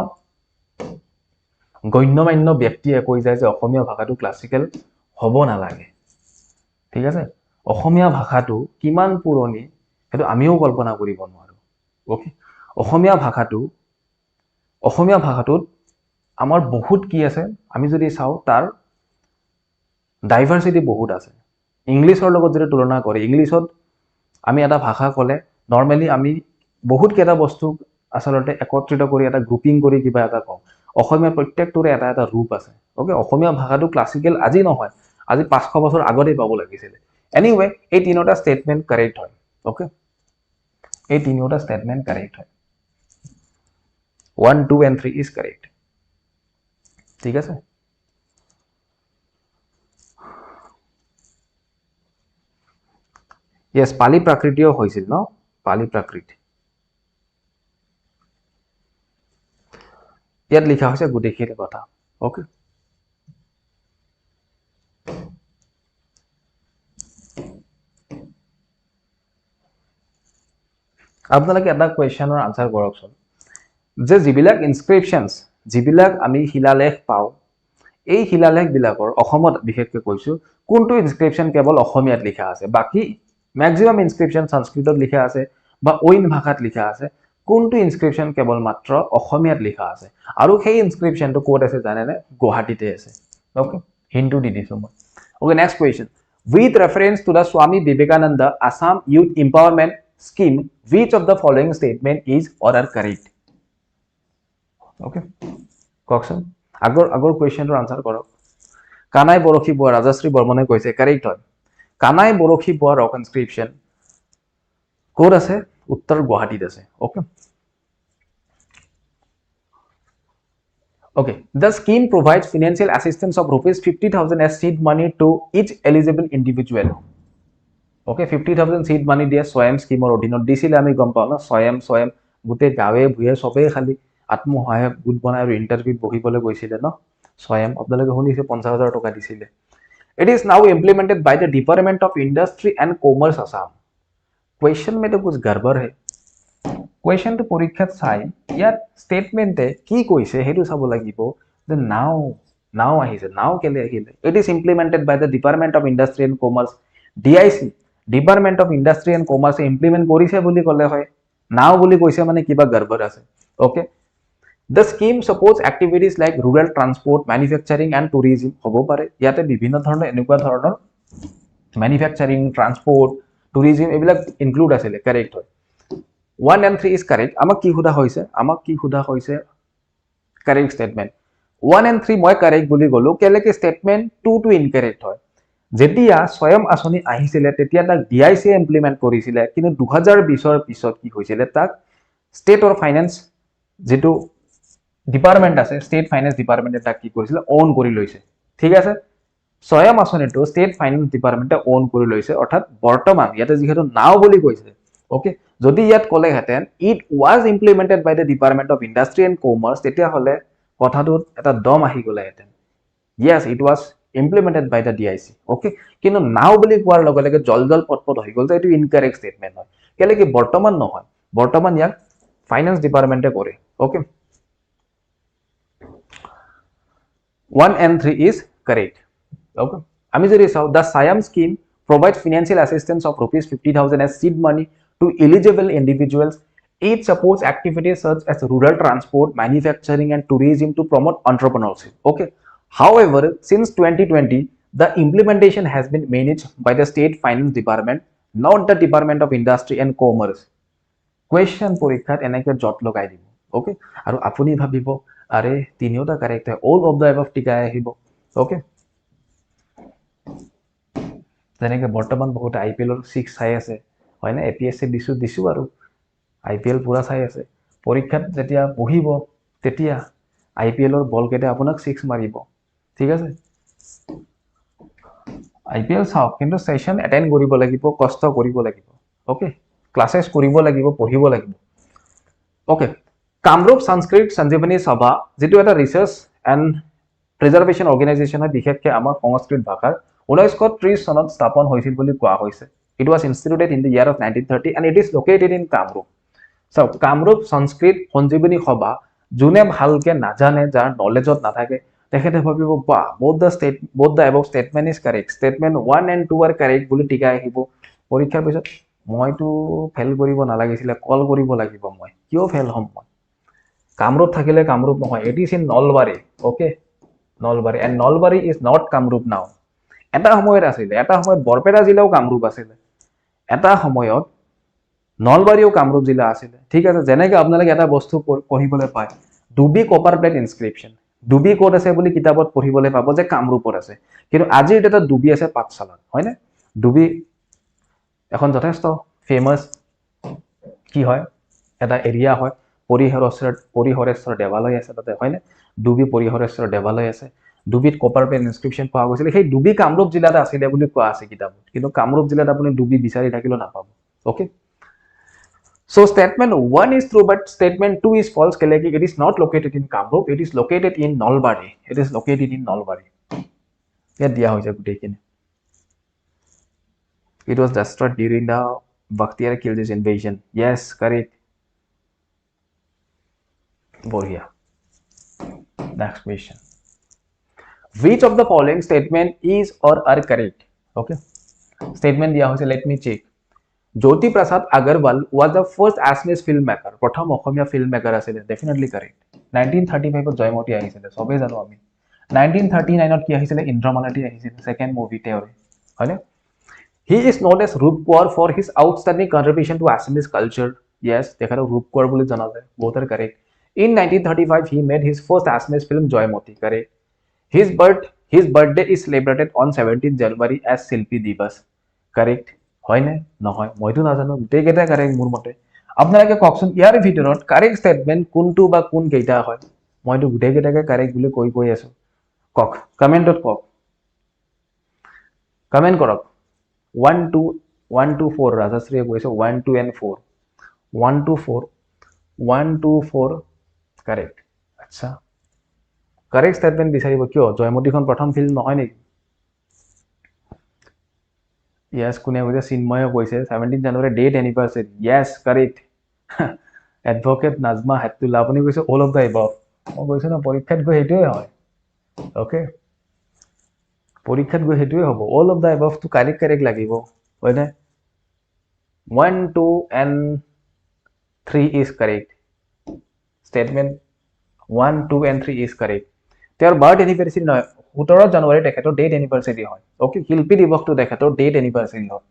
গণ্যমান্য ব্যক্তিয়ে কৈ যায় যে অসমীয়া ভাষাটো ক্লাসিক্যাল হ'ব নালাগে ঠিক আছে অসমীয়া ভাষাটো কিমান পুৰণি হেতু আমিও কল্পনা কৰিব নোৱাৰো ওকে অসমীয়া ভাষাটোত আমাৰ বহুত কি আছে আমি যদি চাও তাৰ ডাইভাৰ্সিটি বহুত আছে ইংলিছৰ লগত যদি তুলনা কৰে ইংলিছত আমি এটা ভাষা ক'লে নৰমালি আমি বহুত কেটা বস্তু আসলতে একত্ৰিত কৰি এটা গ্ৰুপিং কৰি কিবা এটা কওঁ অসমীয়া প্ৰত্যেকটোৰে এটা এটা ৰূপ আছে ওকে অসমীয়া ভাষাটো ক্লাসিক্যাল আজি নহয় আজি 500 বছৰ আগতে পাব লাগিছিল এনিৱে এই তিনটা স্টেটমেন্ট কাৰেক্ট হয় ওকে এই তিনটা স্টেটমেন্ট কাৰেক্ট হয় 1 2 and 3 is correct ঠিক আছে yes পালি প্ৰাকৃতিও হৈছিল ন পালি প্ৰাকৃতি ইয়াত লিখা হৈছে গুটেখিনি কথা ওকে আপোনালোকে এটা কোৱেশ্চনৰ আনসাৰ কৰকচোন যে যিবিলাক ইনস্ক্ৰিপশনস যিবিলাক আমি শিলালেখ পাও এই শিলালেখ বিলাকৰ অসমত বিশেষকৈ কৈছো কোনটো ইনস্ক্ৰিপশন কেৱল অসমীয়াত লিখা আছে বাকি ম্যাক্সিমাম ইনস্ক্ৰিপশন সংস্কৃতত লিখা আছে বা অইন ভাষাত লিখা আছে কোনটো ইনস্ক্ৰিপশন কেৱল মাত্ৰ অসমীয়াত লিখা আছে আৰু সেই ইনস্ক্ৰিপশনটো কোড আছে জানেনে গুৱাহাটীতে আছে ওকে হিন্টু দি দিছো মই okay next question with reference to the Swami Vivekananda Assam Youth Empowerment Scheme which of the following statement is or are correct okay ককচোন আগৰ কোৱেশ্চনটোৰ আনসাৰ কৰক কানাই বৰখি বুৱা ৰাজশ্ৰী বৰ্মনে কৈছে কাৰেক্ট হয় কানাই বৰখি বুৱা ৰক ইনস্ক্ৰিপশন কোড আছে উত্তৰ গুৱাহাটীত আছে okay Okay, the scheme provides financial assistance of rupees 50,000 as seed money to each eligible individual. Okay, 50,000 seed money দিয়ে SVAYEM স্কিমৰ অধীনত দিছিলে আমি গম পাওঁ ন SVAYEM গোটেই গাঁৱে ভূঞে সবেই খালি আত্মসহায়ক গোট বনাই আৰু ইণ্টাৰভিউত বহিবলৈ গৈছিলে ন SVAYEM আপোনালোকে শুনিছে 50,000 টকা দিছিলে It is now implemented by the Department of Industry and Commerce Assam. Question में तो कुछ गड़बड़ है Question to পৰীক্ষাত চাই ইয়াত ষ্টেটমেন্টে কি কৈছে হেতু চাব লাগিব যে নাও আহিছে নাও কেলে আহিলে It is implemented by the Department of Industry and Commerce DIC Department of Industry and Commerce implement কৰিছে বুলি ক'লে হয় নাও বুলি কৈছে মানে কিবা গড়বড় আছে okay The scheme supports activities like rural transport manufacturing and tourism হ'ব পাৰে ইয়াতে বিভিন্ন ধৰণৰ এনেকুৱা ধৰণৰ manufacturing transport tourism এইবিলাক include আছিলে correct হয় 1 and 3 is correct আমাক কি খুদা হৈছে correct statement 1 and 3 মই correct বুলি গলো কেলেকে statement 2 to incorrect হয় যেতিয়া স্বয়ং আঁচনি আহিছিলে তেতিয়া তাক ডিআইসি ইমপ্লিমেন্ট কৰিছিলে কিন্তু 2020 ৰ পিছত কি হৈছিল তাক ষ্টেট অৰ ফাইনান্স যেটো ডিপাৰ্টমেন্ট আছে ষ্টেট ফাইনান্স ডিপাৰ্টমেন্টে তাক কি কৰিছিল অন কৰি লৈছে ঠিক আছে স্বয়ং আঁচনিটো ষ্টেট ফাইনান্স ডিপাৰ্টমেন্টে অন কৰি লৈছে অৰ্থাৎ বৰ্তমান ইয়াতে যিহেতু নাও বুলি কৈছে ওকে যদি ইয়াত কলে হেতেন it was implemented by the department of industry and commerce তেতিয়া হলে কথাটোত এটা দম আহি গলে হেতেন yes it was implemented by the DIC okay কিন্তু নাও বুলি কোৱাৰ লগে লগে জলজল পটপট হৈ গল যে এটো ইনকাৰেক্ট ষ্টেটমেন্ট হয় কেলে কি বৰ্তমান নহয় বৰ্তমান ইয়াক ফাইনান্স ডিপাৰ্টমেন্টে কৰে okay 1 and 3 is correct okay আমি যদি চাও the SVAYEM scheme provides financial assistance of rupees 50,000 as seed money to eligible individuals it supports activities such as rural transport manufacturing and tourism to promote entrepreneurship okay However, since 2020, the implementation has been managed by the State Finance Department, not the Department of Industry and Commerce. Question পৰীক্ষাত এনেকে জট লগাই দিব okay আৰু আপুনি ভাবিব আৰে তিনিওটা কাৰেক্ট হয় all of the above টিকাই আহিব ওকে যেনেকে বৰ্তমান বহুত আইপিএল ৰ 6 চাই আছে হয় না এপিএসসি দিছো আৰু আইপিএল পুৰা চাই আছে পৰীক্ষাত যেতিয়া বহিব তেতিয়া আইপিএল ৰ বল কেটে আপোনাক 6 মাৰিব ঠিক আছে আইপিএল চাওক কিন্তু সেশন এটেন্ড কৰিব লাগিব কষ্ট কৰিব লাগিব ওকে ক্লাसेस কৰিব লাগিব পঢ়িব লাগিব ওকে কামৰূপ সংস্কৃত সঞ্জীৱনী সভা যেটো এটা ৰিসাৰ্চ এণ্ড প্ৰিজাৰ্ভেশ্যন অৰ্গানাইজেশ্যন হয় বিশেষকৈ আমাৰ সংস্কৃত ভাষাৰ 1930 চনত স্থাপন হৈছিল বুলি কোৱা হৈছে it was instituted in the year of 1930 and it is located in Kamrup so Kamrup Sanskrit Sanjivani Sabha যোনে ভালকে নাজানে যাৰ নলেজত নাথাকে তেখেতে ভাবিব বা both the above statement is correct statement 1 and 2 are correct বুলি টিকা আহিব পৰীক্ষাৰ পিছত মইতো ফেল কৰিব নালাগিছিল কল কৰিব লাগিব মই কিয় ফেল হম মই কামৰূপ থাকিলে কামৰূপ নহয় it is in Nalbari okay Nalbari and Nalbari is not Kamrup now এটা সময়ত আছিল এটা সময়ত বৰপেটা জিলাও কামৰূপ আছিল এটা সময়ত নলবাৰীও কামৰূপ জিলা আছিল ঠিক আছে যেনেকৈ আপোনালোকে এটা বস্তু পঢ়িবলৈ পায় ডুবি কপাৰ প্লেট ইনস্ক্ৰিপশন ডুবি কোড আছে বুলি কিতাপত পঢ়িবলৈ পাব যে কামৰূপৰ আছে কিন্তু আজিৰ এটা ডুবি আছে পাঠশালাত হয়নে ডুবি এখন যথেষ্ট ফেমাস কি হয় এটা এৰিয়া হয় পৰিহৰেশ্বৰ দেৱালয় আছে তাতে হয়নে ডুবি পৰিহৰেশ্বৰ দেৱালয় আছে ডুবিত কপাৰ প্লেট ইনস্ক্ৰিপশন পোৱা গৈছিল সেই ডুবি কামৰূপ জিলাত আছিল বুলি কোৱা আছে কিতাপত কিন্তু কামৰূপ জিলাত আপুনি ডুবি বিচাৰি থাকিলেও নাপাব okay So statement 1 is true but statement 2 is false keleki it is not located in Kamrup it is located in Nolbari it is located in Nolbari ya dia hoise gutei kine it was destroyed during the Bakhtiyar Khilji's invasion yes correct Boria next question which of the following statement is or are correct okay statement dia hoise let me check Jyoti Prasad Agarwal was the first Assamese filmmaker. Prothom Ahomia filmmaker asile. Definitely correct. 1935 ত জয়মতী আহিছিলে সবে জানো আমি 1939 ত কি আহিছিলে ইন্দ্ৰমালতী আহিছিলে second movie তেৰে হয়নে He is known as Roop Kaur for his outstanding contribution to Assamese culture. Yes, তেখেত Roop Kaur বুলি জনা যায়. Both are correct. In 1935 he made his first Assamese film Joymoti. Correct. His birthday is celebrated on 17th January as Silpi Divas. Correct. হয় না নহয় মইতো নাজানো গোটেইকেইটা কাৰেক্ট মোৰ মতে আপোনালোকে কওকচোন ইয়াৰ ভিতৰত কাৰেক্ট ষ্টেটমেন্ট কোনটো বা কোন কেইটা হয় মইতো গুটেকেটাকে কাৰেক্ট বুলি কৈ আছো কক কমেন্টত কক কমেন্ট কৰক 1 2 1 2 4 ৰাজশ্ৰীয়ে কৈছে 1 2 and 4 1 2 4 1 2 4 কাৰেক্ট আচ্ছা কাৰেক্ট স্টেটমেন্ট বিচাৰিব কিয় জয়মতীখন প্ৰথম ফিল্ম নহয় নেকি Yes, কোনে কৈছে চিন্ময়ে কৈছে 17 January date anniversary yes correct advocate Najma Heptulla আপুনি কৈছে all of the above মই কৈছো না পৰীক্ষাত গৈ হেতুৱে হয় ওকে পৰীক্ষাত গৈ হেতুৱে হ'ব all of the above তো কাৰেক্ট লাগিব হয়নে 1 2 and 3 is correct statement 1 2 and 3 is correct তেওঁৰ বাৰ্থ এনিভাৰ্সাৰী নহয় 17 জানুৱাৰী তেখেতৰ ডেট এনিভাৰ্সাৰী হয় ওকে শিল্পী দিৱসটো তেখেতৰ ডেট এনিভাৰ্সাৰী হয়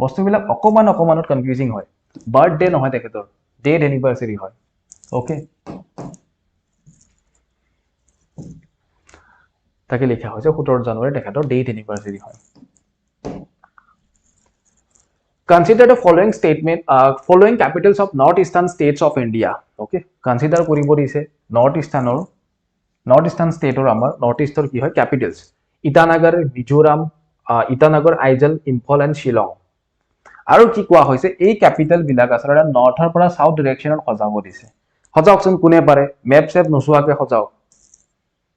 বস্তুবিলাক অকমানত কনফিউজিং হয় বাৰ্থডে নহয় তেখেতৰ ডেট এনিভাৰ্সাৰী হয় ওকে তাকে লিখা হৈছে 17 জানুৱাৰী তেখেতৰ ডেট এনিভাৰ্সাৰী হয় Consider the following statement, following capitals of northeastern states of India. Okay, consider করিব দিছে northeastern state or আমার northeastern কি হয় capitals. ইটানগৰ, মিজোৰাম, ইটানগৰ, আইজল, ইম্ফল and শিলং। আৰু কি কোৱা হৈছে এই ক্যাপিটাল বিলাক আসলে নৰ্থৰ পৰা সাউথ ডাইৰেকশনত সজাব দিছে। সজাওকচোন কোনে পাৰে মেপ সেপ নসুৱাকে সজাওক।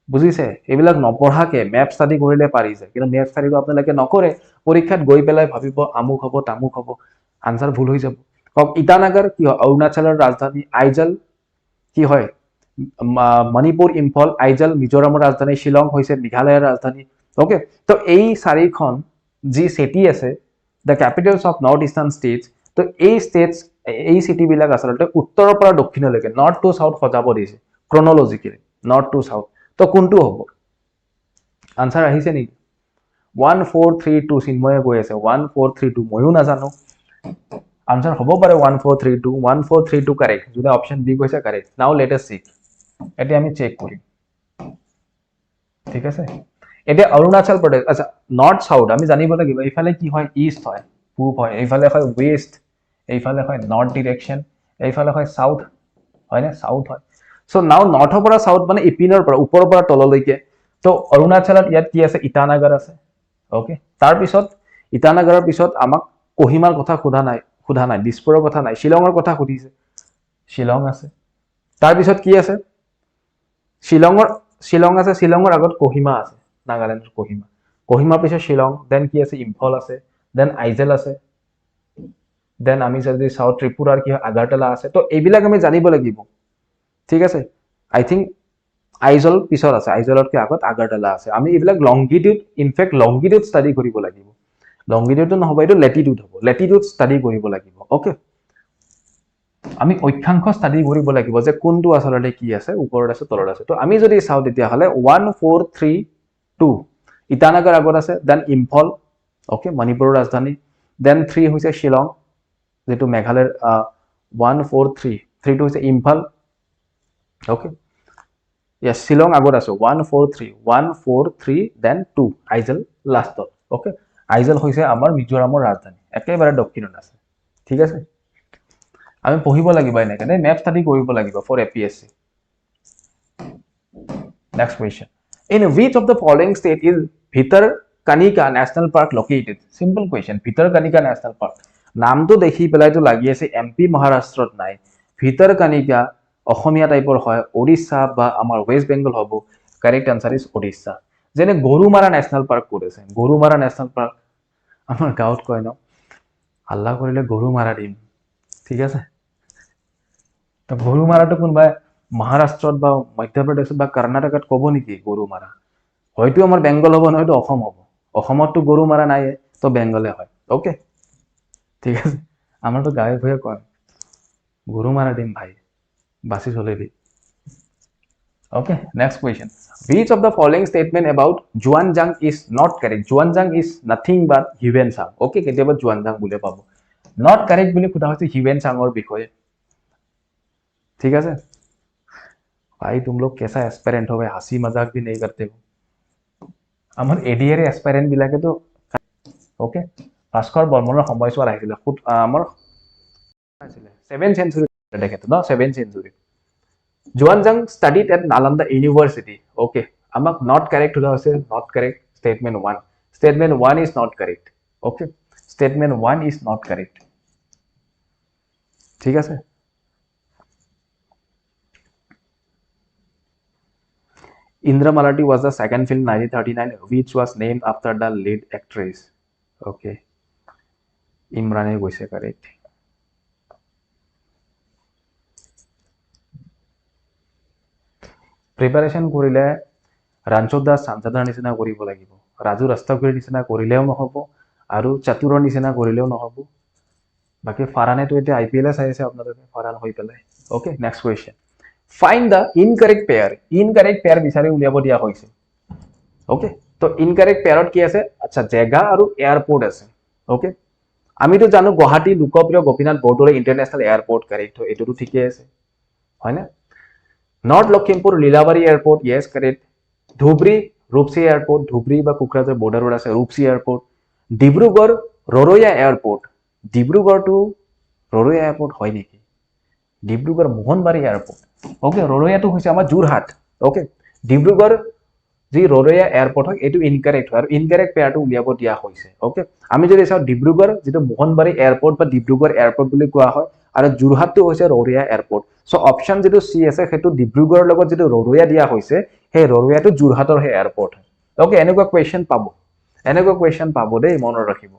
বুজিছে এইবিলাক নপঢ়াকে মেপ স্টাডি কৰিলে পাৰি যায় কিন্তু মেপ স্টাডি আপোনালোকে নকৰে পৰীক্ষাত গৈ পেলাই ভাবিব আমুক হ'ব তামুক হ'ব আনসাৰ ভুল হৈ যাব কক ইটানগৰ কি হয় অৰুণাচলৰ ৰাজধানী আইজল কি হয় মণিপুৰ ইম্ফল আইজল মিজোৰামৰ ৰাজধানী শিলং হৈছে মেঘালয়ৰ ৰাজধানী ওকে তো এই চাৰিখন যি সিটি আছে দ্য ক্যাপিটেলস অফ নৰ্থ ইষ্টাৰ্ণ ষ্টেটস তো এই ষ্টেটস এই সিটি বিলাক আসলে উত্তৰৰ পৰা দক্ষিণলৈকে নৰ্থ টু সাউথ সজাব দিছে ক্ৰনলজিক্যালি নৰ্থ টু সাউথ তো কোনটো হ'ব আনসাৰ আহিছে নেকি 1432 চিন্ময়ে কৈ আছে 1432 ময়ো নাজানো আনসাৰ হ'ব পাৰে 1432 কাৰেক্ট যদি অপচন বি কৈছে কাৰেক্ট নাও লেট আস সি এটা আমি চেক কৰিম ঠিক আছে এটা অৰুণাচল প্ৰদেশ আচ্ছা নৰ্থ সাউথ আমি জানিব লাগিব ইফালে কি হয় ইষ্ট হয় পূব হয় ইফালে হয় ওয়েস্ট ইফালে হয় নৰ্থ ডাইৰেকশন ইফালে হয় সাউথ হয় না সাউথ হয় সো নাও নৰ্থৰ পৰা সাউথ মানে ইপিনৰ পৰা ওপৰৰ পৰা তললৈকে তো অৰুণাচলত ইয়াত কি আছে ইটানগৰ আছে ওকে তাৰ পিছত ইটানগৰৰ পিছত আমাক কোহিমাৰ কথা খুদা নাই দিছপুৰৰ কথা নাই শিলঙৰ কথা খুদিছে শিলং আছে তাৰ পিছত কি আছে শিলং আছে শিলঙৰ আগত কোহিমা আছে নাগালেণ্ডৰ কোহিমাৰ পিছত শিলং দেন কি আছে ইম্ফল আছে দেন আইজল আছে দেন আমি যদি সাউথ ত্ৰিপুৰাৰ কি হয় আগাৰতলা আছে তো এইবিলাক আমি জানিব লাগিব ঠিক আছে আই থিংক আইজল পিছত আছে আইজলতকে আগত আগাৰতলা আছে আমি এইবিলাক লংগিটিউড ইনফেক্ট লংগিটিউড স্টাডি কৰিব লাগিব লংগিটিউড নহব এইটো লেটিটিউড হ'ব লেটিটিউড স্টাডি কৰিব লাগিব ওকে আমি অক্ষাংশ স্টাডি কৰিব লাগিব যে কোনটো আসলে কি আছে ওপৰত আছে তলত আছে তো আমি যদি চাও তেতিয়া হলে 1432 ইটানগৰ আগত আছে দেন ইম্ফল ওকে মণিপুৰৰ ৰাজধানী দেন 3 হৈছে শিলং যেটো মেঘালয়ৰ 1433 হৈছে ইম্ফল ওকে Yes, Shillong আগত আছে 143 then 2 আইজল লাষ্টত ওকে আইজল হৈছে আমাৰ মিজোৰামৰ ৰাজধানী একেবাৰে দক্ষিণত আছে ঠিক আছে আমি পঢ়িব লাগিব এনেকৈ মেপ স্টাডি কৰিব লাগিব for APSC next question in which of the following state is Bhitarkanika National Park located simple question Bhitarkanika National Park নামটো দেখি পেলাই তো লাগি আছে MP মহাৰাষ্ট্ৰত নাই Bhitarkanika অসমীয়া টাইপৰ হয় ওড়িশা বা আমাৰ ওয়েস্ট বেঙ্গল হ'ব কাৰেক্ট আনসাৰ ইজ ওড়িশা যেনে গৰুমাৰা ন্যাশনাল পাৰ্ক কৰেছে গৰুমাৰা ন্যাশনাল পাৰ্ক আমাৰ গাঁৱত কয় ন হাল্লা কৰিলে গৰুমাৰা দিম ঠিক আছে তো গৰুমাৰাটো কোনবা মহাৰাষ্ট্ৰত বা মধ্যপ্ৰদেশত বা কৰ্ণাটকত ক'ব নেকি গৰুমাৰা হয়তো আমাৰ বেঙ্গল হ'ব নহয়তো অসম হ'ব অসমতটো গৰুমাৰা নাই তো বেঙ্গলে হয় ওকে ঠিক আছে আমাৰতো গাঁৱে ভূঞে কয় গৰুমাৰা দিম ভাই বাসি চলেবি okay next question which of the following statement about Juanjang is not correct Juanjang is nothing but Huensang okay কেতিয়াবা Juanjang বুলে পাবো not correct বুলি খুদা হৈছে Huensangৰ বিষয়ে ठीक है भाई तुम लोग कैसा एस्पिरेंट हो भाई हंसी मजाक भी नहीं करते हो আমার এডিআর এস্পিরেন্ট বিলাকে তো ওকে ভাস্কৰ বৰ্মনৰ সময়ছোৱা আহিছিল আমাৰ আছিল 7th century দেখেতো no 7th century Juanjang studied at Nalanda University. Okay, amak not correct hula hoise, not correct. Statement 1. Statement 1 is not correct. Okay, statement 1 is not correct. ঠিক আছে Indra Malati was the second film 1939 which was named after the lead actress. Okay, Imrane goise correct. Preparation করিলে Ranchod Das Sanjadar নিচিনা কৰিব লাগিব ৰাজু ৰাস্তাগুৰিৰ নিচিনা কৰিলেও নহব আৰু চাতুৰৰ নিচিনা কৰিলেও নহব বাকি ফাৰানেটো এতিয়া আইপিএল চাই আছে আপোনালোকে ফাৰান হৈ পেলাই okay next question find the incorrect pair বিচাৰি উলিয়াব দিয়া হৈছে ওকে তো ইনকাৰেক্ট পেয়াৰত কি আছে আচ্ছা জেগা আৰু এয়াৰপোৰ্ট আছে ওকে আমিতো জানো Guwahati Lokpriya Gopinath Bordoloi international airport correct এটোটো ঠিকই আছে হয় না North Lakhimpur Lilabari Airport, yes, correct. Dhubri, Rupsi Airport, Dhubri বা Kukrajar border road আছে Rupsi Airport. Dibrugarh Roroya Airport. Dibrugarh to Roroya Airport হয় নেকি? Dibrugarh Mohanbari Airport. Okay, Roroya to হৈছে আমাৰ Jorhat. Okay, Dibrugarh যি Roroya Airport হয় এটো incorrect হয় আৰু ইনকাৰেক্ট পেয়াৰটো উলিয়াব দিয়া হৈছে ওকে আমি যদি চাও ডিব্ৰুগড় যেটো মোহনবাৰী এয়াৰপোৰ্ট বা ডিব্ৰুগড় এয়াৰপোৰ্ট বুলি কোৱা হয় আৰু যোৰহাটটো হৈছে ৰৰৈয়া এয়াৰপোৰ্ট সো অপশন যেটো সি আছে হেতু ডিব্ৰুগড়ৰ লগত যেটো ৰৰৈয়া দিয়া হৈছে হে ৰৰৈয়াটো যোৰহাটৰ হে এয়াৰপোৰ্ট ওকে এনেকুৱা কোৱেশ্চন পাব দেই মনত ৰাখিব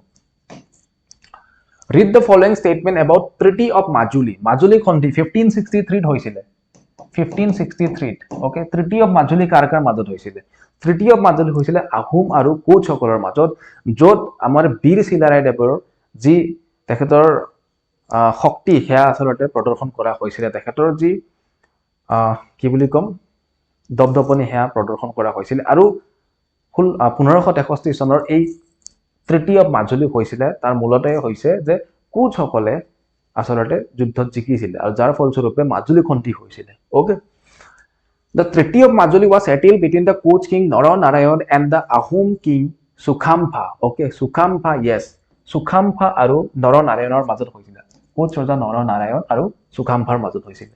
Read the following statement about Treaty of Majuli. Majuli সন্ধি 1563 হৈছিলে 1563 okay Treaty of Majuli কাৰ মাজত হৈছিলে Treaty of Majuli হৈছিলে আহোম আৰু কোচ সকলৰ মাজত যত আমাৰ বীৰ শিলাৰায়দেৱৰ যি তেখেতৰ শক্তি হেয়া আসলতে প্ৰদৰ্শন কৰা হৈছিলে তেখেতৰ যি কি বুলি কম দবদপনি হেয়া প্ৰদৰ্শন কৰা হৈছিল আৰু 1563 চনৰ এই Treaty of Majuli হৈছিলে তাৰ মূলতে হৈছে যে কোচ সকলে আসলতে যুদ্ধত জিকিছিল আৰু যাৰ ফলস্বৰূপে মাজুলী সন্ধি হৈছিল okay The Treaty of Majuli was settled between the Koch king Naranarayan and the Ahom king Sukhampa okay Sukhampa yes Sukhampa আৰু Naranarayaনৰ মাজত হৈছিল কোচ ৰজা Naranarayan আৰু Sukhampa মাজত হৈছিল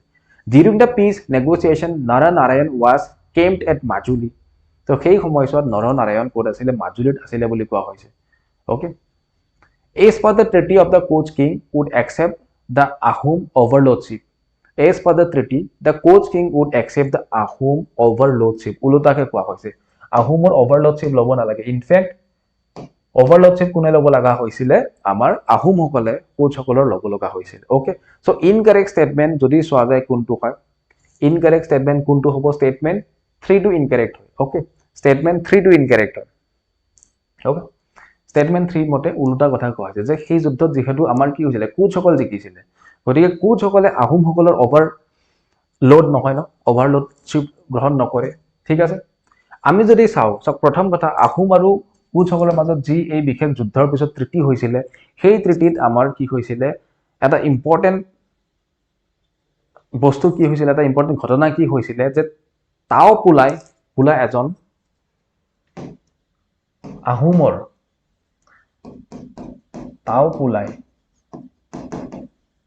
During the peace negotiation Naranarayan was camped at Majuli তো সেই সময়ছোৱাত Naranarayan কোত আছিল মাজুলীত আছিল বুলি কোৱা হৈছে okay As per the treaty of the Koch king would accept the Ahom overlordship. As per the treaty, the Koch king would accept the Ahom overlordship. Ulutake koa hoise. Ahomor overlordship lobo nalage. In fact, overlordship kune lobo laga hoisile amar Ahom hokole Koch hokolor lobo laga hoisile. Okay. So incorrect statement jodi soa jay kuntu hoy. Incorrect statement kuntu hobo statement 3 to incorrect hoy. Okay. Statement 3 to incorrect hoy. Okay. Statement 3 মতে উল্টা কথা কোৱা হৈছে যে সেই যুদ্ধত যেহেতু আমাৰ কি হৈছিল কোচ সকল জিকিছিল গতিকে কোচ সকলে আহোম সকলৰ ওভাৰলোড নহয় ন ওভাৰলোডশিপ গ্ৰহণ নকৰে ঠিক আছে আমি যদি চাও সব প্ৰথম কথা আহোম আৰু কোচ সকলৰ মাজত যি এই বিশেষ যুদ্ধৰ পিছত ত্ৰিটি হৈছিল সেই ত্ৰিটিত আমাৰ কি হৈছিল এটা ইম্পৰ্টেন্ট বস্তু কি হৈছিল এটা ইম্পৰ্টেন্ট ঘটনা কি হৈছিল যে তাও পুলাই এজন আহোমৰ তাও পুলাই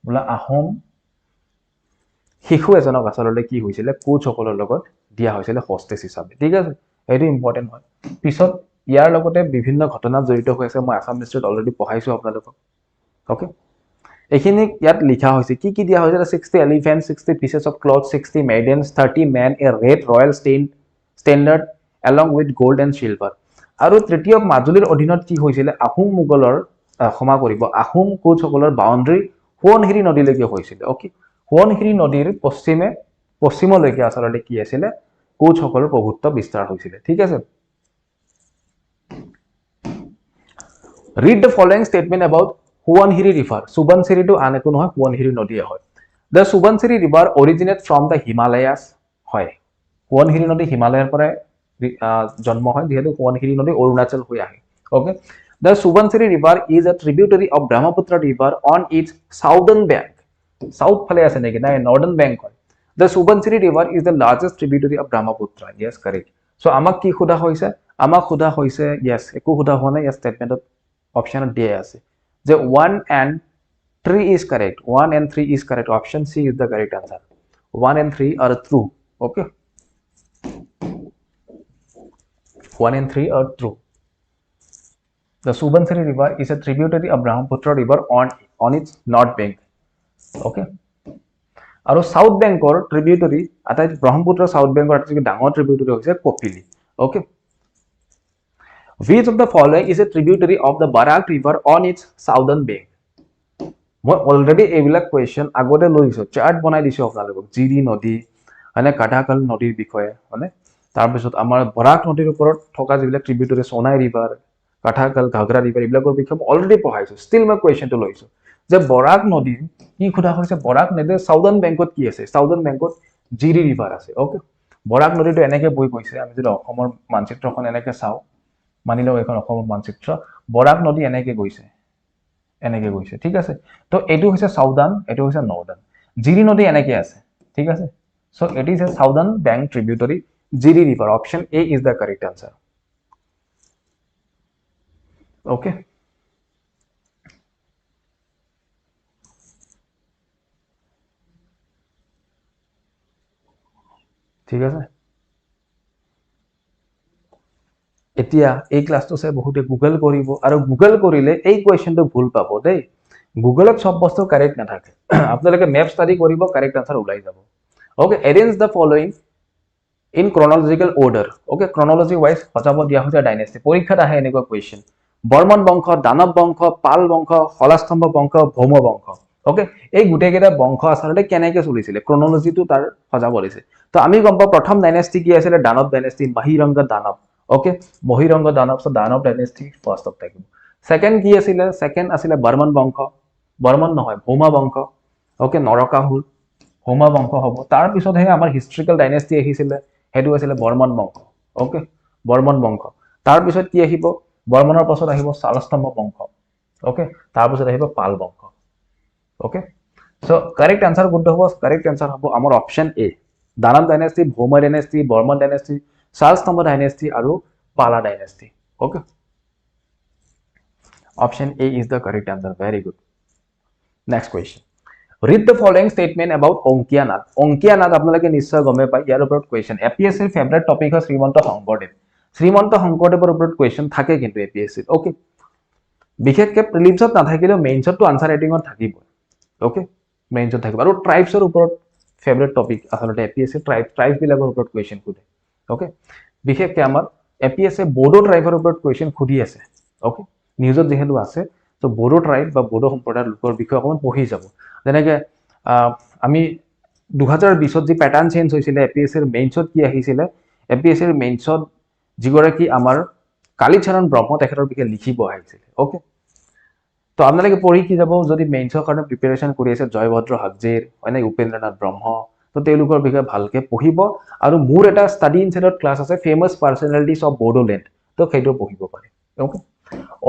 বোলা আহোম শিশু এজনক আসলতে কি হৈছিল কোচ সকলৰ লগত দিয়া হৈছিল হোষ্টেজ হিচাপে ঠিক আছে এটো ইম্পৰ্টেন্ট হয় পিছত ইয়াৰ লগতে বিভিন্ন ঘটনা জড়িত হৈ আছে মই আসাম হিষ্ট্ৰীত অলৰেডি পঢ়াইছো আপোনালোকক ওকে এখিনি ইয়াত লিখা হৈছে কি দিয়া হৈছিল 60 elephants 60 pieces of cloth 60 maidens 30 men a red royal standard along with gold and silver আৰু Treaty of Majuli অধীনত কি হৈছিল আহোম মুগলৰ ক্ষমা কৰিব আহোম কোচ সকলৰ বাউন্ডাৰী সোৱণশিৰি নদীলৈকে হৈছিল ওকে সোৱণশিৰি নদীৰ পশ্চিমলৈকে আসলতে কি আছিল কোচ সকলৰ প্ৰভুত্ব বিস্তাৰ হৈছিল ঠিক আছে Read the following statement about Subansiri river Subansiri to আন একো নহয় সোৱণশিৰি নদী হয় The Subansiri river originates from the Himalayas হয় সোৱণশিৰি নদী হিমালয়ৰ পৰা জন্ম হয় যেহেতু সোৱণশিৰি নদী অৰুণাচল হৈ আহে okay The Subansiri river is a tributary of Brahmaputra river on its southern bank. South phale ase neki na northern bank hoy. The Subansiri river is the largest tributary of Brahmaputra. Yes, correct. So amak ki khuda hoise? Amak khuda hoise yes. Eko khuda hone yes statement of option D ase. The 1 and 3 is correct. 1 and 3 is correct. Option C is the correct answer. 1 and 3 are true. Okay, 1 and 3 are true. The Subansiri river is a tributary of Brahmaputra river on its north bank. Okay, আৰু south বেংকৰ ট্ৰিবিউটৰি আটাই Brahmaputra south বেংকৰ আটাইতকৈ ডাঙৰ ট্ৰিবিউটৰি হৈছে Kopili. Okay, which of the following is a tributary of the Barak river on its southern bank? মই already এইবিলাক question আগতে লৈছো, চাৰ্ট বনাই দিছো আপোনালোকক, জিৰি নদী মানে কাটাকাল নদীৰ বিষয়ে, মানে তাৰপিছত আমাৰ বৰাক নদীৰ ওপৰত থকা যিবিলাক ট্ৰিবিউটৰি সোনাই ৰিভাৰ, কাটাকাল, ঘাগৰা ৰিভাৰ, এইবিলাকৰ বিষয়ে মই অলৰেডি পঢ়াইছো, ষ্টিল মই কুৱেশ্যনটো লৈছো যে বৰাক নদীৰ কি সোধা হৈছে, বৰাক নদীৰ সাউদাৰ্ণ বেংকত কি আছে, সাউদাৰ্ণ বেংকত জিৰি ৰিভাৰ আছে. ওকে, বৰাক নদীটো এনেকে বৈ গৈছে, আমি যদি অসমৰ মানচিত্ৰখন এনেকে চাওঁ, মানি লওক এখন অসমৰ মানচিত্ৰ, বৰাক নদী এনেকে গৈছে, এনেকে গৈছে, ঠিক আছে. তো এইটো হৈছে সাউদাৰ্ণ, এইটো হৈছে নৰ্দাৰ্ণ. জিৰি নদী এনেকে আছে, ঠিক আছে. So it is a southern bank tributary, Jiri river. Option A is the correct answer. Okay, ঠিক আছে. এতিয়া এই ক্লাছটো চাই বহুতে গুগল কৰিব, আৰু গুগল কৰিলে এই কুৱেশ্যনটো ভুল পাব দেই. গুগলত সব বস্তু কাৰেক্ট নাথাকে, আপোনালোকে মেপ ষ্টাডি কৰিব, কাৰেক্ট আনসাৰ ওলাই যাব. Okay, arrange the following in chronological order. Okay, chronology wise সজাব দিয়া হৈছে ডাইনেষ্টি. পৰীক্ষাত আহে এনেকুৱা কুৱেশ্যন, বৰ্মন বংশ, দানৱ বংশ, পাল বংশ, শলাস্তম্ভ বংশ, ভৌম বংশ. ওকে, এই গোটেইকেইটা বংশ আচলতে কেনেকৈ চলিছিলে, ক্ৰনলজিটো তাৰ সজাব দিছে. তো আমি গম পাওঁ প্ৰথম ডাইনেষ্টি কি আছিলে, দানৱ ডাইনেষ্টি, মহিৰংগ দানৱ. ওকে, মহিৰংগ দানৱ, সো দানৱ ডাইনেষ্টি ফাৰ্ষ্টত থাকিব. সেকেন্ড কি আছিলে, সেকেন্ড আছিলে বৰ্মন বংশ, বৰ্মন নহয় ভৌমা বংশ. ওকে, নৰকাসুৰ, ভৌমা বংশ হ'ব. তাৰপিছতহে আমাৰ হিষ্ট্ৰিকেল ডাইনেষ্টি আহিছিলে, সেইটো আছিলে বৰ্মন বংশ. ওকে, বৰ্মন বংশ. তাৰপিছত কি আহিব, বৰ্মনৰ পাছত আহিব শালস্তম্ভ বংশ. ওকে, তাৰপিছত আহিব পাল বংশ. ওকে, সো কাৰেক্ট আনসাৰ কোনটো হ'ব, কাৰেক্ট আনসাৰ হ'ব আমাৰ option A, Danava dynasty, Bhauma dynasty, Varman dynasty, Salastambha dynasty আৰু Pala dynasty. Okay, option A is the correct answer. Very good. Next question, read the following statement about Ankiya Naat. Ankiya নাট আপোনালোকে নিশ্চয় গমে পায়, ইয়াৰ ওপৰত কুৱেশ্যন. এপিএছচিৰ ফেভৰেট টপিক হয় শ্ৰীমন্ত শংকৰদেৱ. শ্ৰীমন্ত শংকৰদেৱৰ ওপৰত কুৱেশ্যন থাকে কিন্তু এপিএছচিত. ওকে, বিশেষকৈ প্ৰিলিমছত নাথাকিলেও মেইনছতটো আনসাৰ ৰাইটিঙত থাকিবই. ওকে, মেইনছত থাকিব. আৰু ট্ৰাইবছৰ ওপৰত ফেভৰেট টপিক আচলতে এপিএছচি, ট্ৰাইববিলাকৰ ওপৰত কুৱেশ্যন সোধে. ওকে, বিশেষকৈ আমাৰ এপিএছচি বড়ো ট্ৰাইবৰ ওপৰত কুৱেশ্যন সুধি আছে. ওকে, নিউজত যিহেতু আছে, তো বড়ো ট্ৰাইব বা বড়ো সম্প্ৰদায়ৰ লোকৰ বিষয়ে অকণমান পঢ়ি যাব. যেনেকৈ আমি 2020 যি পেটাৰ্ণ চেঞ্জ হৈছিলে, এপিএছচিৰ মেইনছত কি আহিছিলে, এপিএছচিৰ মেইনছত যিগৰাকী আমাৰ কালীচৰণ ব্ৰহ্ম, তেখেতৰ বিষয়ে লিখিব আহিছিলে. ওকে, তো আপোনালোকে পঢ়ি কি যাব, যদি মেইনছৰ কাৰণে প্ৰিপেৰেশ্যন কৰি আছে জয়ভদ্ৰ হাগজেৰ, হয়নে, উপেন্দ্ৰনাথ ব্ৰহ্ম, তো তেওঁলোকৰ বিষয়ে ভালকৈ পঢ়িব. আৰু মোৰ এটা ষ্টাডি ইনচাইটত ক্লাছ আছে, ফেমাছ পাৰ্চনেলিটিজ অফ বড়োলেণ্ড, তো সেইটো পঢ়িব পাৰে. ওকে,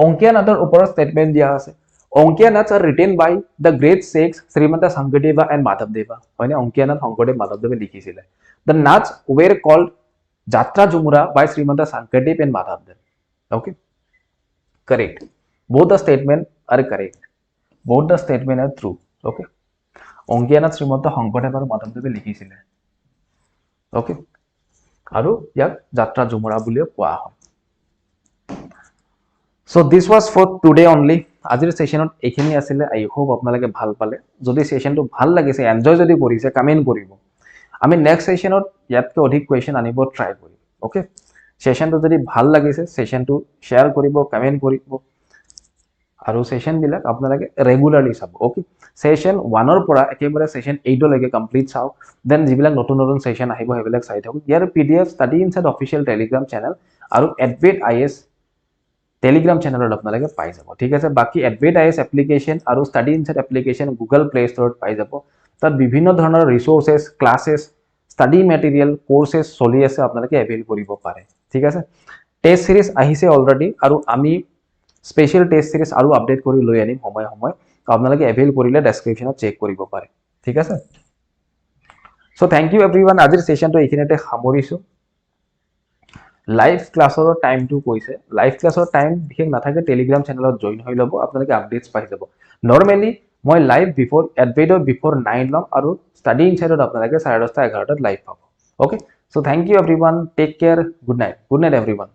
অংকীয়া নাটৰ ওপৰত ষ্টেটমেণ্ট দিয়া আছে. অংকীয়া nuts are written by the great sheikhs Srimanta Sankardeva and মাধৱদেৱা. হয়নে, অংকীয়া নাট শংকৰদেৱ মাধৱদেৱে লিখিছিলে. The nuts were called যাত্ৰা ঝুমুৰা by শ্ৰীমন্ত শংকৰদেৱ and মাধৱদেৱ. Okay, correct. Both the statement are correct. Both the statement are true. Okay, অংকীয়া নাট শ্ৰীমন্ত শংকৰদেৱ আৰু মাধৱদেৱে লিখিছিলে. Okay, আৰু ইয়াক যাত্ৰা ঝুমুৰা বুলিও কোৱা হয়. So this was for today only. আজিৰ সেশনত এইখিনি আছিলে. আই হোপ আপোনালোকে ভাল পালে. যদি সেশনটো ভাল লাগিছে, এনজয় যদি কৰিছে, কমেন্ট কৰিব. আমি নেক্সট সেশনত ইয়াতকৈ অধিক কুৱেশ্যন আনিব ট্ৰাই কৰিম. ওকে, সেশনটো যদি ভাল লাগিছে, সেশনটো শ্বেয়াৰ কৰিব, কমেন্ট কৰিব, আৰু সেশনবিলাক আপোনালোকে ৰেগুলাৰলি চাব. ওকে, সেশন 1ৰ পৰা একেবাৰে সেশন 8লৈকে কমপ্লিট চাওক. দেন যিবিলাক নতুন নতুন সেশন আহিব সেইবিলাক চাই থাকক. ইয়াৰ PDF study insight official Telegram channel আৰু এডভেট IAS টেলিগ্ৰাম চেনেলত আপোনালোকে পাই যাব. ঠিক আছে, বাকি এডভেট IAS এপ্লিকেশ্যন আৰু study insight application Google play ষ্টৰত পাই যাব. তাত বিভিন্ন ধৰণৰ resources, classes, study material, courses চলি আছে, আপোনালোকে এভেইল কৰিব পাৰে. ঠিক আছে, টেষ্ট সিৰিজ আহিছে অলৰেডি, আৰু আমি স্পেচিয়েল টেষ্ট সিৰিজ আৰু আপডেট কৰি লৈ আনিম সময় সময়. আপোনালোকে এভেইল কৰিলে ডেছক্ৰিপশ্যনত চেক কৰিব পাৰে. ঠিক আছে, চ' থেংক ইউ এভৰিৱান. আজিৰ সেশনটো এইখিনিতে সামৰিছোঁ. লাইভ ক্লাছৰ টাইমটো কৈছে, লাইভ ক্লাছৰ টাইম বিশেষ নাথাকে, টেলিগ্ৰাম চেনেলত জইন হৈ ল'ব, আপোনালোকে আপডেটছ পাই যাব. নৰ্মেলি মই লাইভ বিফোর এডভেটর বিফোর 9 লম আর স্টাডি ইনসাইডত আপনাদের 10:30 11টাত লাইভ পাব। Okay, so thank you everyone, take care, good night everyone.